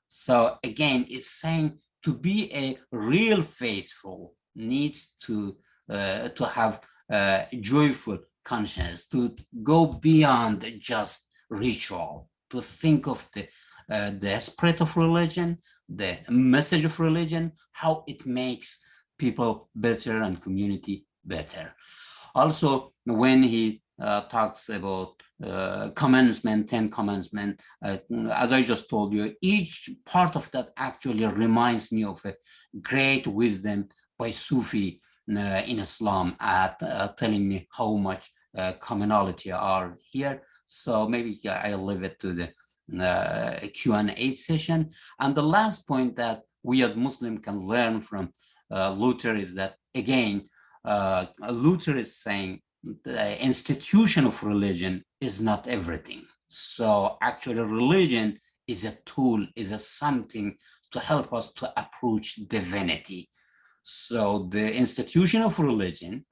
So again, it's saying to be a real faithful needs to have joyful conscience, to go beyond just ritual, to think of the spirit of religion, the message of religion, how it makes people better and community better. Also, when he talks about commandment, 10 commandments. As I just told you, each part of that actually reminds me of a great wisdom by Sufi in Islam at telling me how much commonality are here. So maybe I'll leave it to the Q&A session. And the last point that we as Muslims can learn from Luther is that, again, Luther is saying the institution of religion is not everything. So actually religion is a tool, is a something to help us to approach divinity. So the institution of religion,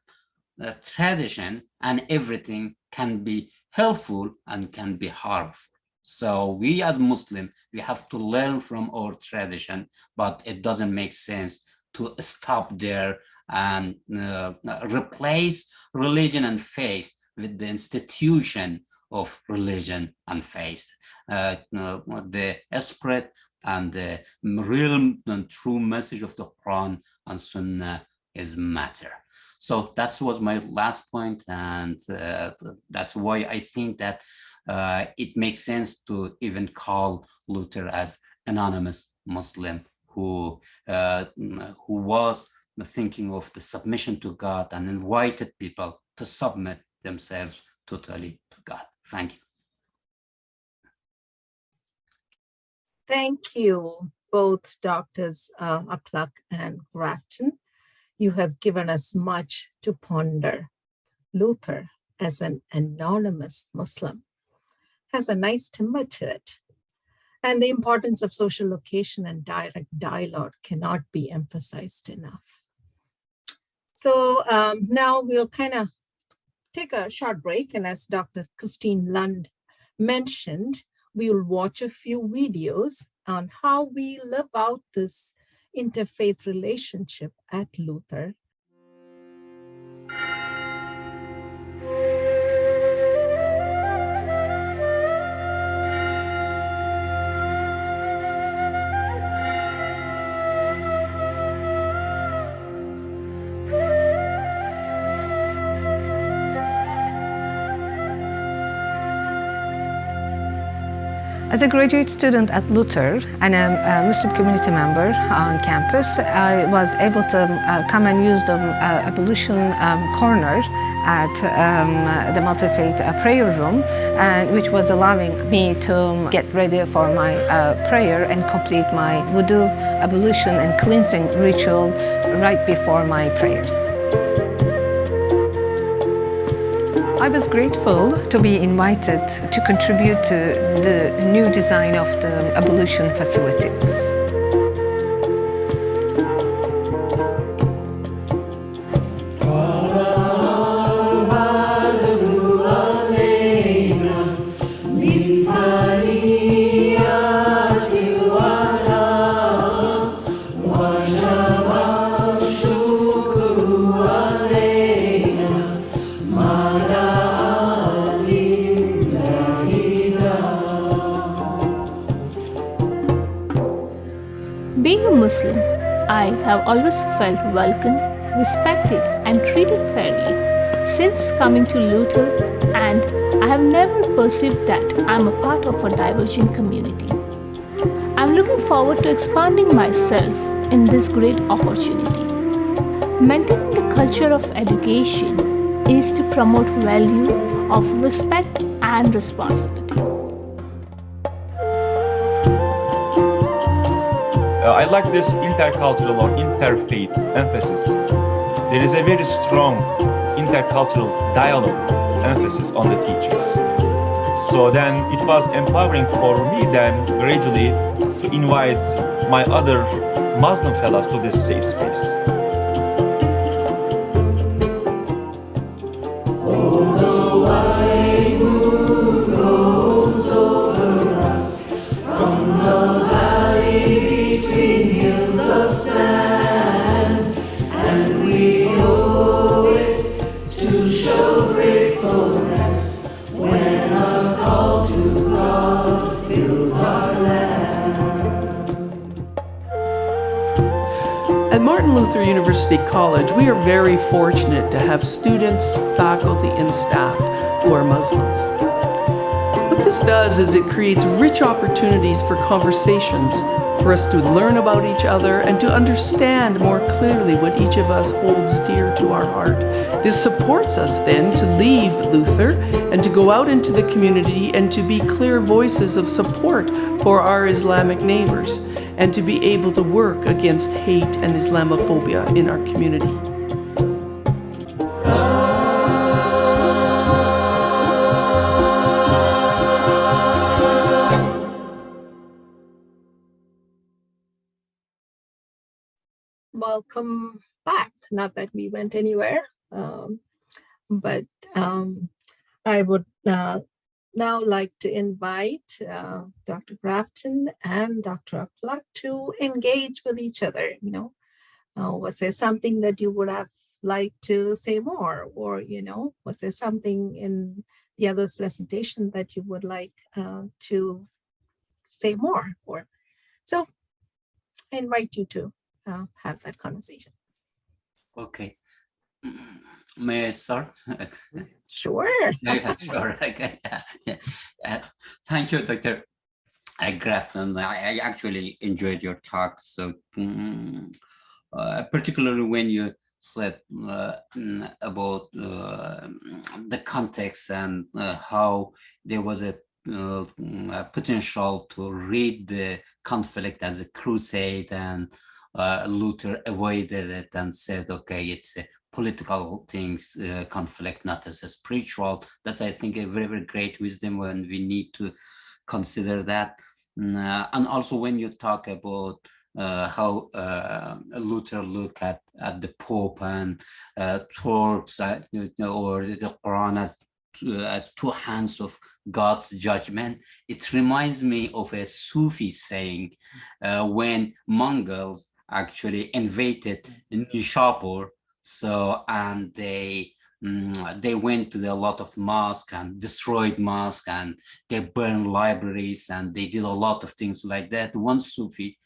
the tradition, and everything can be helpful and can be harmful. So we as Muslims, we have to learn from our tradition, but it doesn't make sense to stop there and replace religion and faith with the institution of religion and faith. The spirit and the real and true message of the Quran and Sunnah is matter. So that was my last point, and that's why I think that it makes sense to even call Luther as anonymous Muslim who was thinking of the submission to God and invited people to submit themselves totally to God. Thank you. Thank you, both Doctors Akhlaq and Grafton. You have given us much to ponder. Luther, as an anonymous Muslim, has a nice timbre to it. And the importance of social location and direct dialogue cannot be emphasized enough. So now we'll kind of take a short break. And as Dr. Christine Lund mentioned, we'll watch a few videos on how we live out this interfaith relationship at Luther. As a graduate student at Luther and a Muslim community member on campus, I was able to come and use the ablution corner at the multi-faith prayer room, which was allowing me to get ready for my prayer and complete my wudu, ablution and cleansing ritual right before my prayers. I was grateful to be invited to contribute to the new design of the ablution facility. Being a Muslim, I have always felt welcome, respected and treated fairly since coming to Luther, and I have never perceived that I am a part of a divergent community. I am looking forward to expanding myself in this great opportunity. Maintaining the culture of education is to promote value of respect and responsibility. I like this intercultural or interfaith emphasis. There is a very strong intercultural dialogue emphasis on the teachings. So then it was empowering for me then gradually to invite my other Muslim fellows to this safe space. At Martin Luther University, University College, we are very fortunate to have students, faculty, and staff who are Muslims. What this does is it creates rich opportunities for conversations, for us to learn about each other and to understand more clearly what each of us holds dear to our heart. This supports us then to leave Luther and to go out into the community and to be clear voices of support for our Islamic neighbors and to be able to work against hate and Islamophobia in our community. Welcome back. Not that we went anywhere, but I would now like to invite Dr. Grafton and Dr. Akhlaq to engage with each other. You know, was there something that you would have liked to say more, or was there something in the other's presentation that you would like to say more? Or so, I invite you to have that conversation. Okay. May I start? Sure. Yeah, sure. Okay. Yeah. Thank you, Dr. Grafton. I actually enjoyed your talk. So, particularly when you said about the context and how there was a potential to read the conflict as a crusade, and Luther avoided it and said, okay, it's a political things, conflict, not as a spiritual. That's, I think, a very, very great wisdom, when we need to consider that. And also when you talk about how Luther looked at the Pope and Turks, or the Quran as two hands of God's judgment, it reminds me of a Sufi saying when Mongols actually invaded Nishapur. So, and they went to a lot of mosques and destroyed mosques, and they burned libraries, and they did a lot of things like that. One Sufi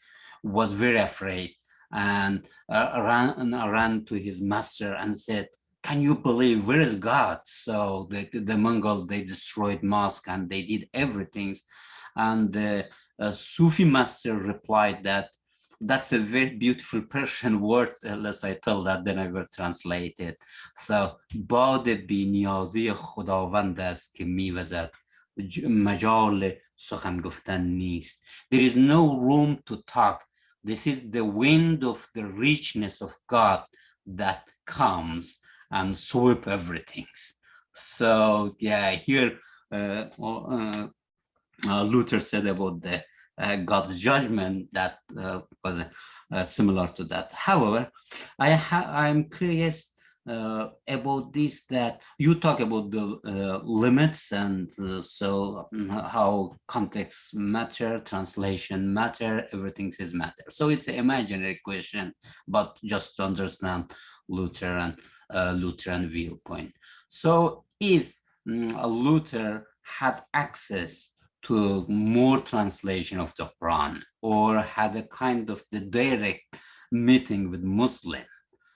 was very afraid and ran to his master and said, can you believe, where is God? So the Mongols, they destroyed mosques and they did everything. And the Sufi master replied that that's a very beautiful Persian word. Unless I tell that, then I will translate it. So, باد بی‌نیازی خداوند است که می‌وزد، مجال سخن گفتن نیست. There is no room to talk. This is the wind of the richness of God that comes and sweep everything. So, yeah, here Luther said about the God's judgment, that was similar to that. However, I'm curious about this, that you talk about the limits, and so how context matter, translation matter, everything is matter. So it's an imaginary question, but just to understand Lutheran viewpoint. So if Luther had access to more translation of the Quran, or had a kind of the direct meeting with Muslim.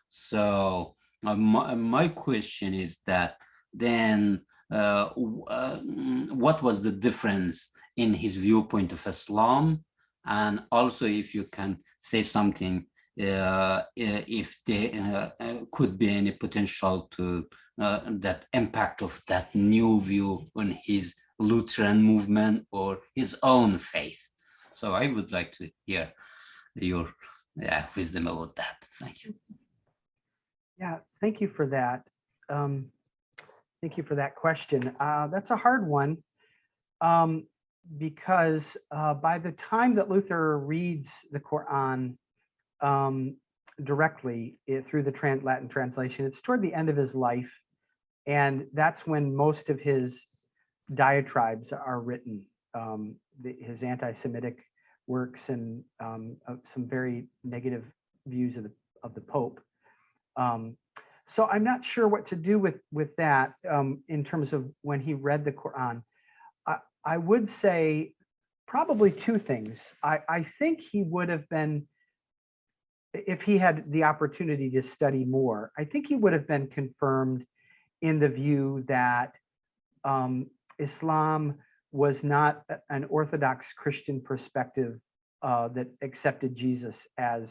So my question is that then what was the difference in his viewpoint of Islam? And also, if you can say something, if there could be any potential to that impact of that new view on his Lutheran movement or his own faith. So I would like to hear your wisdom about that. Thank you. Yeah, thank you for that. Thank you for that question. That's a hard one, because by the time that Luther reads the Quran directly through the Latin translation, it's toward the end of his life. And that's when most of his diatribes are written, his anti-Semitic works, and some very negative views of the Pope. So I'm not sure what to do with that in terms of when he read the Quran. I would say probably two things. I think he would have been if he had the opportunity to study more, I think he would have been confirmed in the view that Islam was not an Orthodox Christian perspective that accepted Jesus as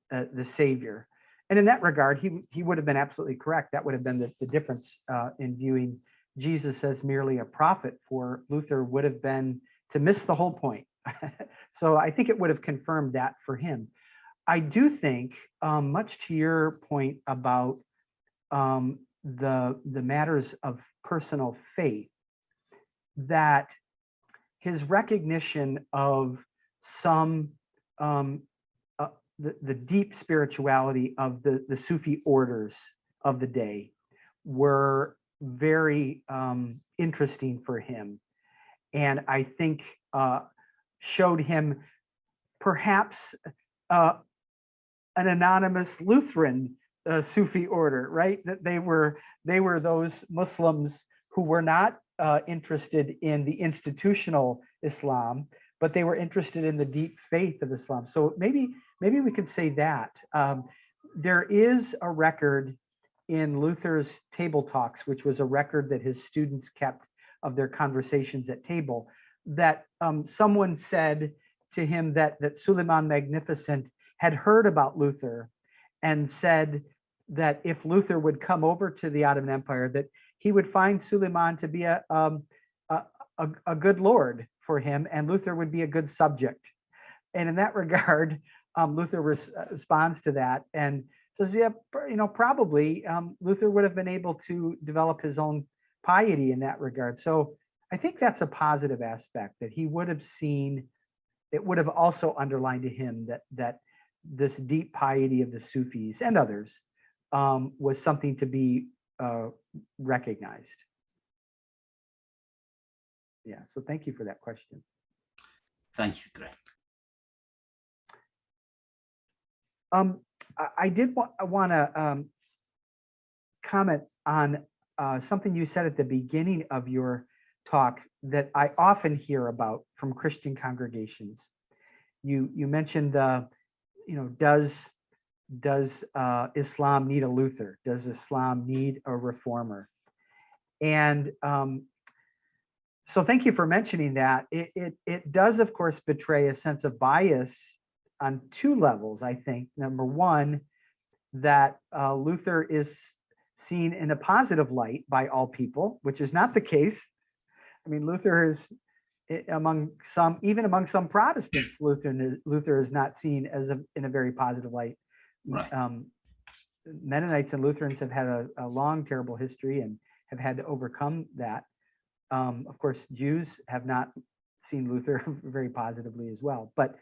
the Savior. And in that regard, he would have been absolutely correct. That would have been the difference in viewing Jesus as merely a prophet. For Luther would have been to miss the whole point. So I think it would have confirmed that for him. I do think, much to your point about the matters of personal faith, that his recognition of some the deep spirituality of the Sufi orders of the day were very interesting for him, and I think showed him perhaps an anonymous Lutheran Sufi order, right? That they were those Muslims who were not interested in the institutional Islam, but they were interested in the deep faith of Islam. So maybe we could say that. There is a record in Luther's Table Talks, which was a record that his students kept of their conversations at table, that someone said to him that Suleiman Magnificent had heard about Luther and said that if Luther would come over to the Ottoman Empire, that he would find Suleiman to be a good lord for him, and Luther would be a good subject. And in that regard, Luther responds to that and says, yeah, probably Luther would have been able to develop his own piety in that regard. So I think that's a positive aspect, that he would have seen, it would have also underlined to him that this deep piety of the Sufis and others was something to be recognized. Yeah, so thank you for that question. Thank you, Greg. I did want to comment on something you said at the beginning of your talk that I often hear about from Christian congregations. You mentioned, does Islam need a Luther? Does Islam need a reformer? And so thank you for mentioning that. It does, of course, betray a sense of bias on two levels, I think. Number one, that Luther is seen in a positive light by all people, which is not the case. I mean, Luther is even among some Protestants, Luther is not seen as in a very positive light. Right. Mennonites and Lutherans have had a long, terrible history and have had to overcome that. Of course, Jews have not seen Luther very positively as well. But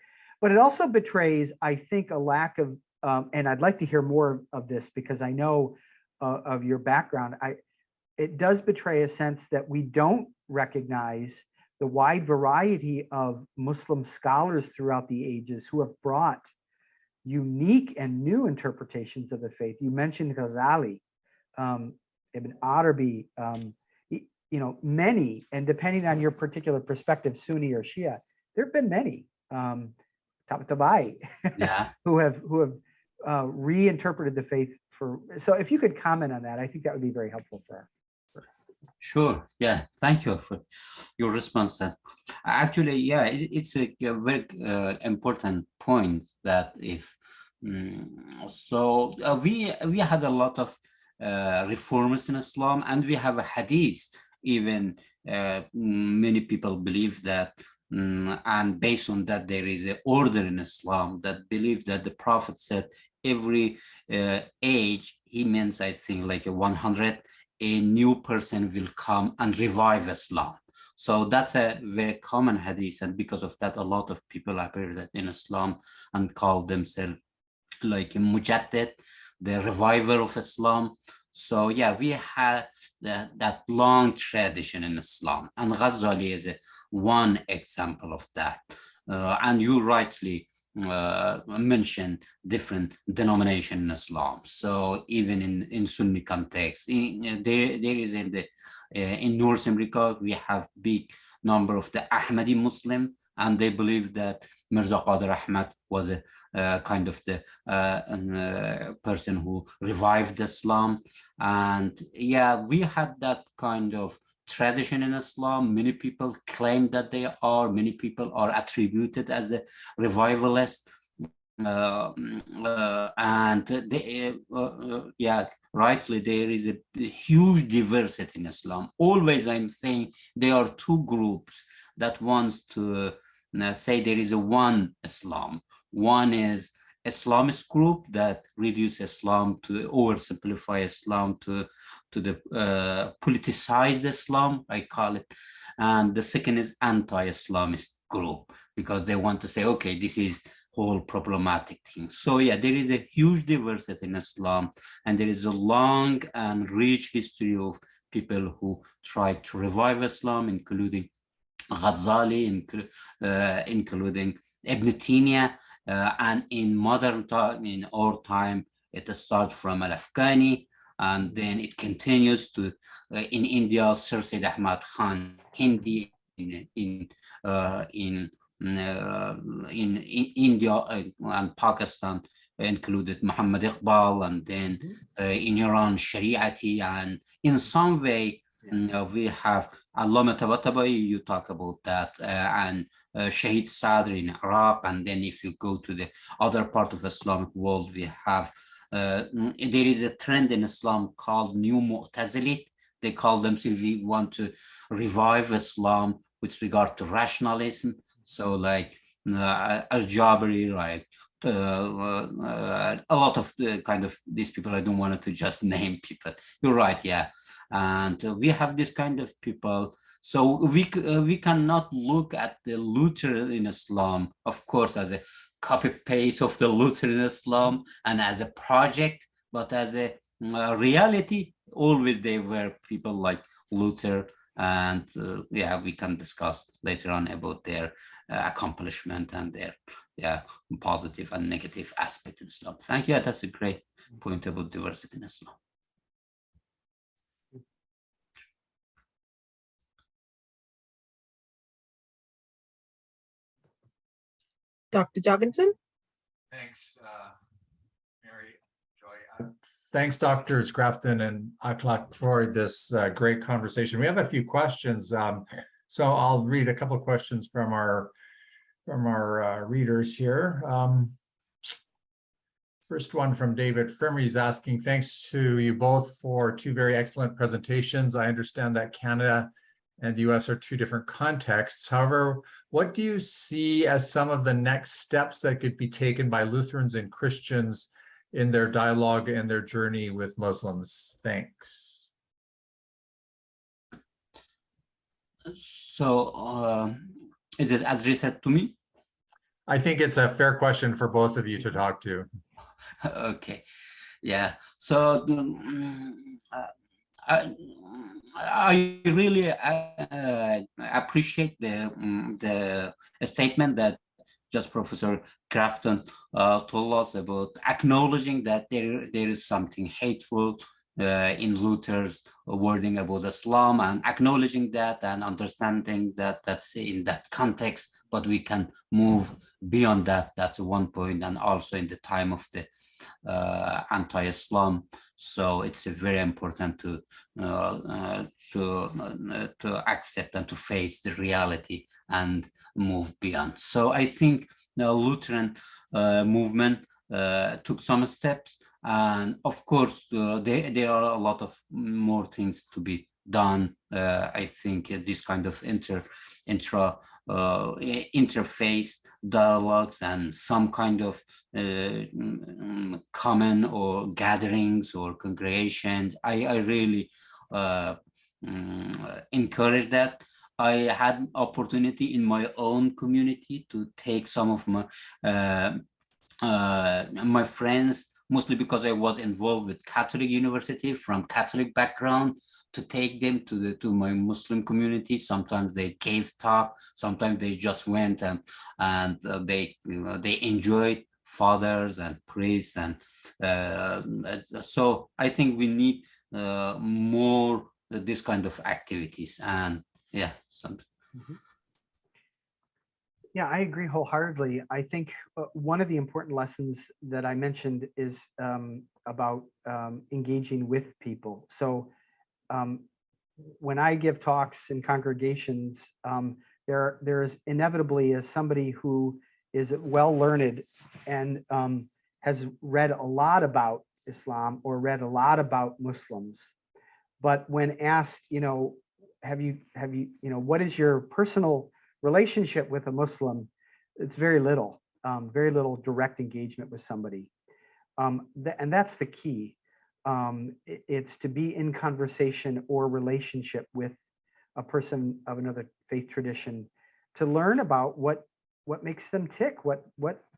it also betrays, I think, a lack of, and I'd like to hear more of this because I know of your background. It does betray a sense that we don't recognize the wide variety of Muslim scholars throughout the ages who have brought unique and new interpretations of the faith. You mentioned Ghazali, Ibn Arabi, many, and depending on your particular perspective, Sunni or Shia, there have been many, Tabatabai, Yeah. who have reinterpreted the faith for. So if you could comment on that, I think that would be very helpful for. Sure. Yeah. Thank you for your response. Actually, yeah, it's a very important point that if we had a lot of reformers in Islam, and we have a hadith. Even many people believe that, and based on that, there is an order in Islam that believe that the Prophet said every age, he means, I think, like 100. A new person will come and revive Islam. So that's a very common hadith, and because of that, a lot of people appear that in Islam and call themselves like Mujaddid, the reviver of Islam. So yeah, we have that long tradition in Islam, and Ghazali is one example of that. And you rightly mention different denomination in Islam. So even in Sunni context, there is in North America, we have big number of the Ahmadi Muslim, and they believe that Mirza Qadir Ahmad was a kind of the person who revived Islam. And yeah, we had that kind of tradition in Islam. Many people claim that they are, many people are attributed as a revivalist. And they, yeah, rightly, there is a huge diversity in Islam. Always I'm saying there are two groups that wants to say there is a one Islam. One is Islamist group that reduce Islam to oversimplify Islam to the politicized Islam, I call it. And the second is anti-Islamist group, because they want to say, okay, this is whole problematic thing. So yeah, there is a huge diversity in Islam, and there is a long and rich history of people who tried to revive Islam, including Ghazali, including Ibn Taymiyyah, and in modern time, in our time, it starts from Al-Afghani, and then it continues to in India, Sir Sayyid Ahmad Khan Hindi, in India and Pakistan included Muhammad Iqbal, and then in Iran, Shariati, and in some way we have Allama Tabatabai, you talk about that, and Shahid Sadr in Iraq, and then if you go to the other part of the Islamic world, we have there is a trend in Islam called New Mu'tazilit. They call themselves, we want to revive Islam with regard to rationalism. So like Al-Jabari, right? A lot of the kind of these people, I don't want to just name people. You're right, yeah. And we have this kind of people. So we cannot look at the Lutheran in Islam, of course, as a copy-paste of the Lutheran Islam and as a project, but as a reality, always there were people like Luther, and yeah, we can discuss later on about their accomplishment and their positive and negative aspect in Islam. Thank you. That's a great point about diversity in Islam. Dr. Jorgensen? Thanks, Mary, Joy. Thanks, Doctors Grafton and Akhlaq, for this great conversation. We have a few questions, so I'll read a couple of questions from our readers here. First one from David Fremery is asking, thanks to you both for two very excellent presentations. I understand that Canada and the US are two different contexts. However, what do you see as some of the next steps that could be taken by Lutherans and Christians in their dialogue and their journey with Muslims? Thanks. So is it addressed to me? I think it's a fair question for both of you to talk to. Okay, yeah. So I really appreciate the statement that just Professor Grafton told us about acknowledging that there is something hateful in Luther's wording about Islam, and acknowledging that and understanding that that's in that context, but we can move beyond that. That's one point, and also in the time of the anti-Islam. So it's very important to accept and to face the reality and move beyond. So I think the Lutheran movement took some steps, and of course there are a lot of more things to be done. I think this kind of interface dialogues and some kind of common or gatherings or congregations, I really encourage that. I had opportunity in my own community to take some of my friends, mostly because I was involved with Catholic university from Catholic background, to take them to my Muslim community. Sometimes they gave talk, sometimes they just went and they enjoyed fathers and priests, and so I think we need more this kind of activities, and yeah. Yeah, I agree wholeheartedly. I think one of the important lessons that I mentioned is about engaging with people. So when I give talks in congregations, there's inevitably as somebody who is well learned and has read a lot about Islam or read a lot about Muslims. But when asked, have you, what is your personal relationship with a Muslim? It's very little direct engagement with somebody. And that's the key. It's to be in conversation or relationship with a person of another faith tradition to learn about what makes them tick,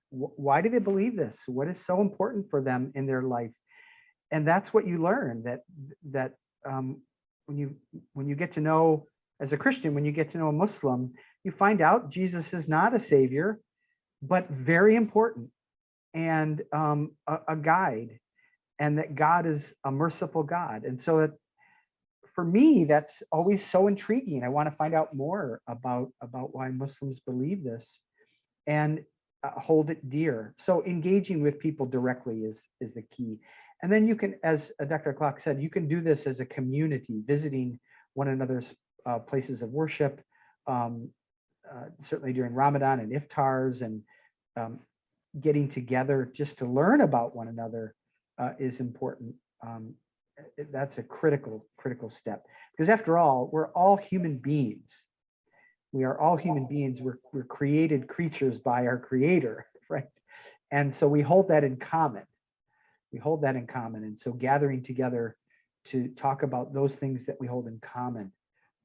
why do they believe this? What is so important for them in their life? And that's what you learn, that when you get to know, as a Christian, when you get to know a Muslim, you find out Jesus is not a savior, but very important, and a guide, and that God is a merciful God. And so that, for me, that's always so intriguing. I want to find out more about why Muslims believe this and hold it dear. So engaging with people directly is the key. And then you can, as Dr. Akhlaq said, you can do this as a community, visiting one another's places of worship, certainly during Ramadan and iftars, and getting together just to learn about one another is important. That's a critical step, because after all, we're all human beings. We are all human beings. We're created creatures by our Creator, right? And so we hold that in common. And so gathering together to talk about those things that we hold in common,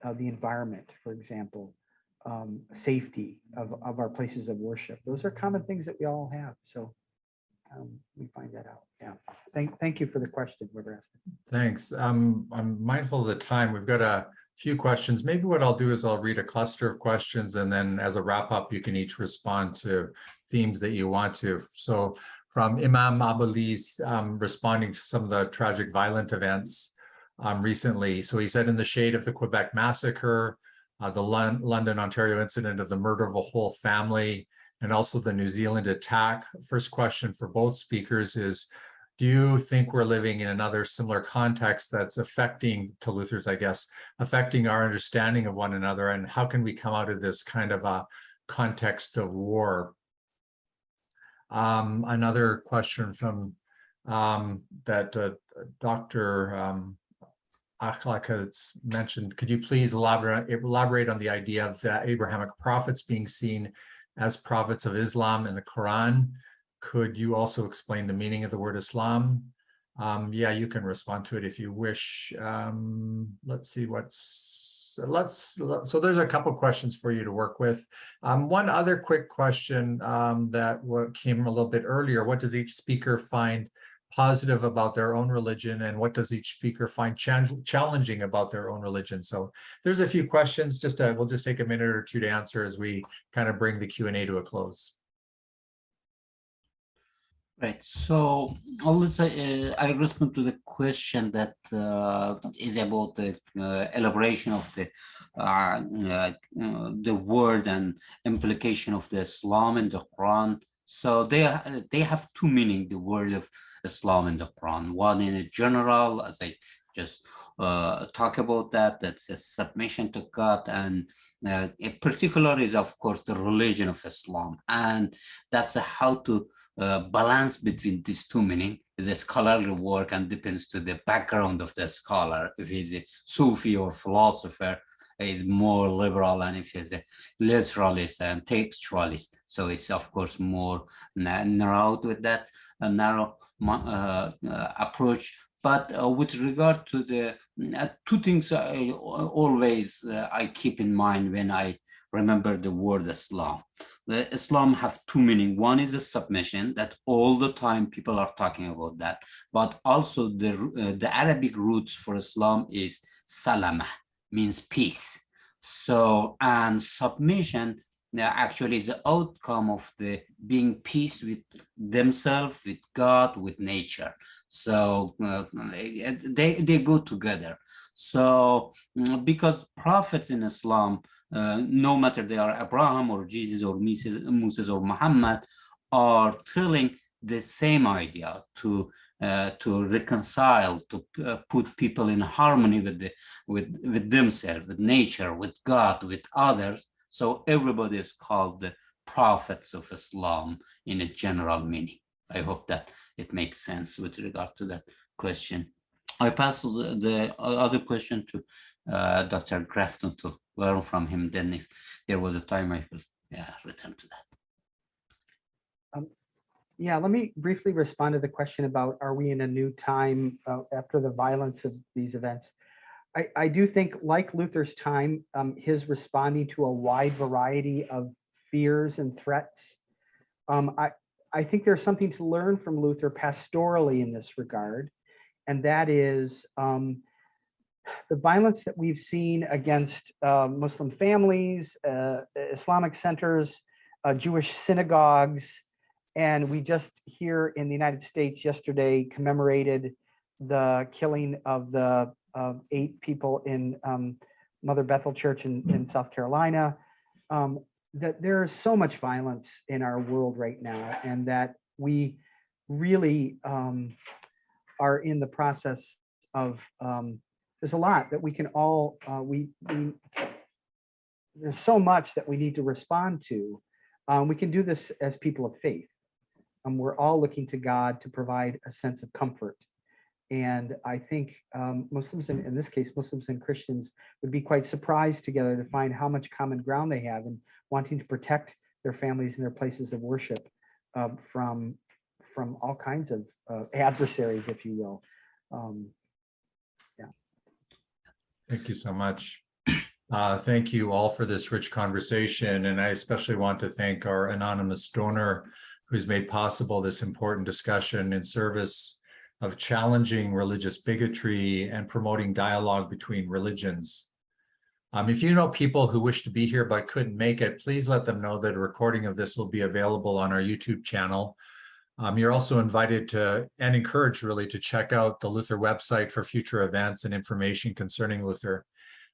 the environment, for example, safety of our places of worship. Those are common things that we all have. So we find that out. Yeah. Thank you for the question, whoever asked it. Thanks. I'm mindful of the time. We've got a few questions. Maybe what I'll do is I'll read a cluster of questions, and then as a wrap up, you can each respond to themes that you want to. So from Imam Abali's responding to some of the tragic violent events recently. So he said, in the shade of the Quebec massacre, the London, Ontario incident of the murder of a whole family, and also the New Zealand attack. First question for both speakers is, do you think we're living in another similar context that's affecting, to Luther's, I guess, affecting our understanding of one another, and how can we come out of this kind of a context of war? Another question from that Dr. Akhlaq has mentioned, could you please elaborate on the idea of the Abrahamic prophets being seen as prophets of Islam in the Quran? Could you also explain the meaning of the word Islam? Yeah, you can respond to it if you wish. Let's see so there's a couple questions for you to work with. One other quick question that came a little bit earlier: what does each speaker find positive about their own religion, and what does each speaker find challenging about their own religion? So there's a few questions. We'll just take a minute or two to answer as we kind of bring the Q&A to a close. Right. So I respond to the question that is about the elaboration of the word and implication of the Islam in the Quran. So they have two meanings, the word of Islam in the Quran. One in a general, as I just talk about that's a submission to God, and in particular is, of course, the religion of Islam. And that's how to balance between these two meanings. Is a scholarly work and depends to the background of the scholar. If he's a Sufi or philosopher, is more liberal, and if he's a literalist and textualist, so it's of course more narrowed with that narrow approach. But with regard to the two things, I always I keep in mind when I remember the word Islam. Islam have two meanings. One is a submission, that all the time people are talking about that, but also the Arabic roots for Islam is salama, means peace. So, and submission actually the outcome of the being peace with themselves, with God, with nature. So they go together. So because prophets in Islam, no matter they are Abraham or Jesus or Moses or Muhammad, are telling the same idea to reconcile, to put people in harmony with themselves, with nature, with God, with others. So everybody is called the prophets of Islam in a general meaning. I hope that it makes sense with regard to that question. I pass the other question to Dr. Grafton to learn from him. Then if there was a time, I will return to that. Yeah, let me briefly respond to the question about, are we in a new time after the violence of these events? I do think, like Luther's time, his responding to a wide variety of fears and threats. I think there's something to learn from Luther pastorally in this regard, and that is the violence that we've seen against Muslim families, Islamic centers, Jewish synagogues. And we just here in the United States yesterday commemorated the killing of the 8 people in Mother Bethel Church in South Carolina. That there is so much violence in our world right now, and that we really are in the process of, there's a lot that we can all, there's so much that we need to respond to. We can do this as people of faith. We're all looking to God to provide a sense of comfort. And I think Muslims, in this case, Muslims and Christians would be quite surprised together to find how much common ground they have in wanting to protect their families and their places of worship from all kinds of adversaries, if you will. Yeah. Thank you so much. Thank you all for this rich conversation. And I especially want to thank our anonymous donor who's made possible this important discussion in service of challenging religious bigotry and promoting dialogue between religions. If you know people who wish to be here but couldn't make it, please let them know that a recording of this will be available on our YouTube channel. You're also invited to, and encouraged really, to check out the Luther website for future events and information concerning Luther.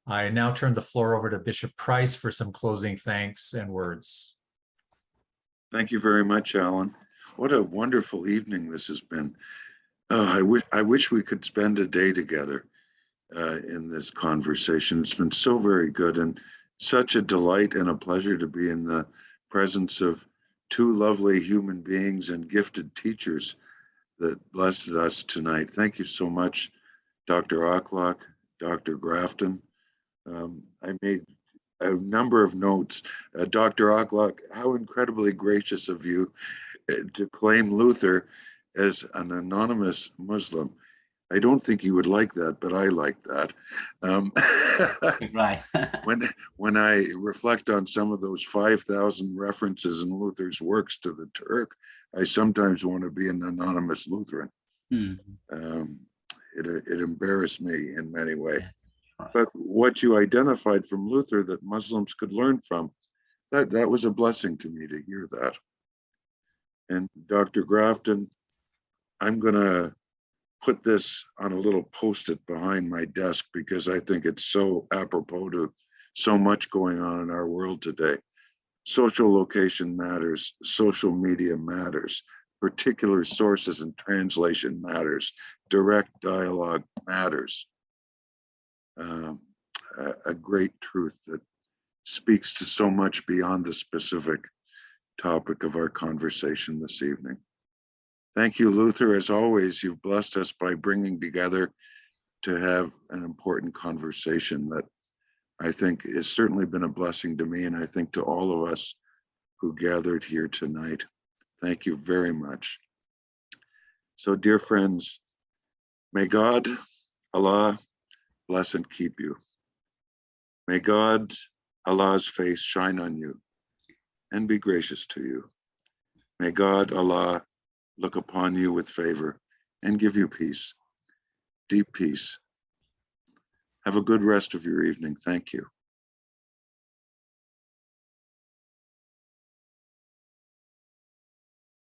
I now turn the floor over to Bishop Price for some closing thanks and words. Thank you very much, Alan. What a wonderful evening this has been. I wish we could spend a day together in this conversation. It's been so very good and such a delight and a pleasure to be in the presence of 2 lovely human beings and gifted teachers that blessed us tonight. Thank you so much, Dr. Akhlaq, Dr. Grafton. I made a number of notes. Dr. Akhlaq, how incredibly gracious of you to claim Luther as an anonymous Muslim. I don't think you would like that, but I like that. Right. when I reflect on some of those 5,000 references in Luther's works to the Turk, I sometimes want to be an anonymous Lutheran. It embarrassed me in many ways. Right. But what you identified from Luther that Muslims could learn from, that was a blessing to me to hear that. And Dr. Grafton, I'm going to put this on a little post-it behind my desk because I think it's so apropos to so much going on in our world today. Social location matters, social media matters, particular sources and translation matters, direct dialogue matters. A great truth that speaks to so much beyond the specific topic of our conversation this evening. Thank you, Luther. As always, you've blessed us by bringing together to have an important conversation that I think has certainly been a blessing to me, and I think to all of us who gathered here tonight. Thank you very much. So, dear friends, may God, Allah, bless and keep you. May God, Allah's face shine on you and be gracious to you. May God, Allah, look upon you with favor and give you peace, deep peace. Have a good rest of your evening. Thank you.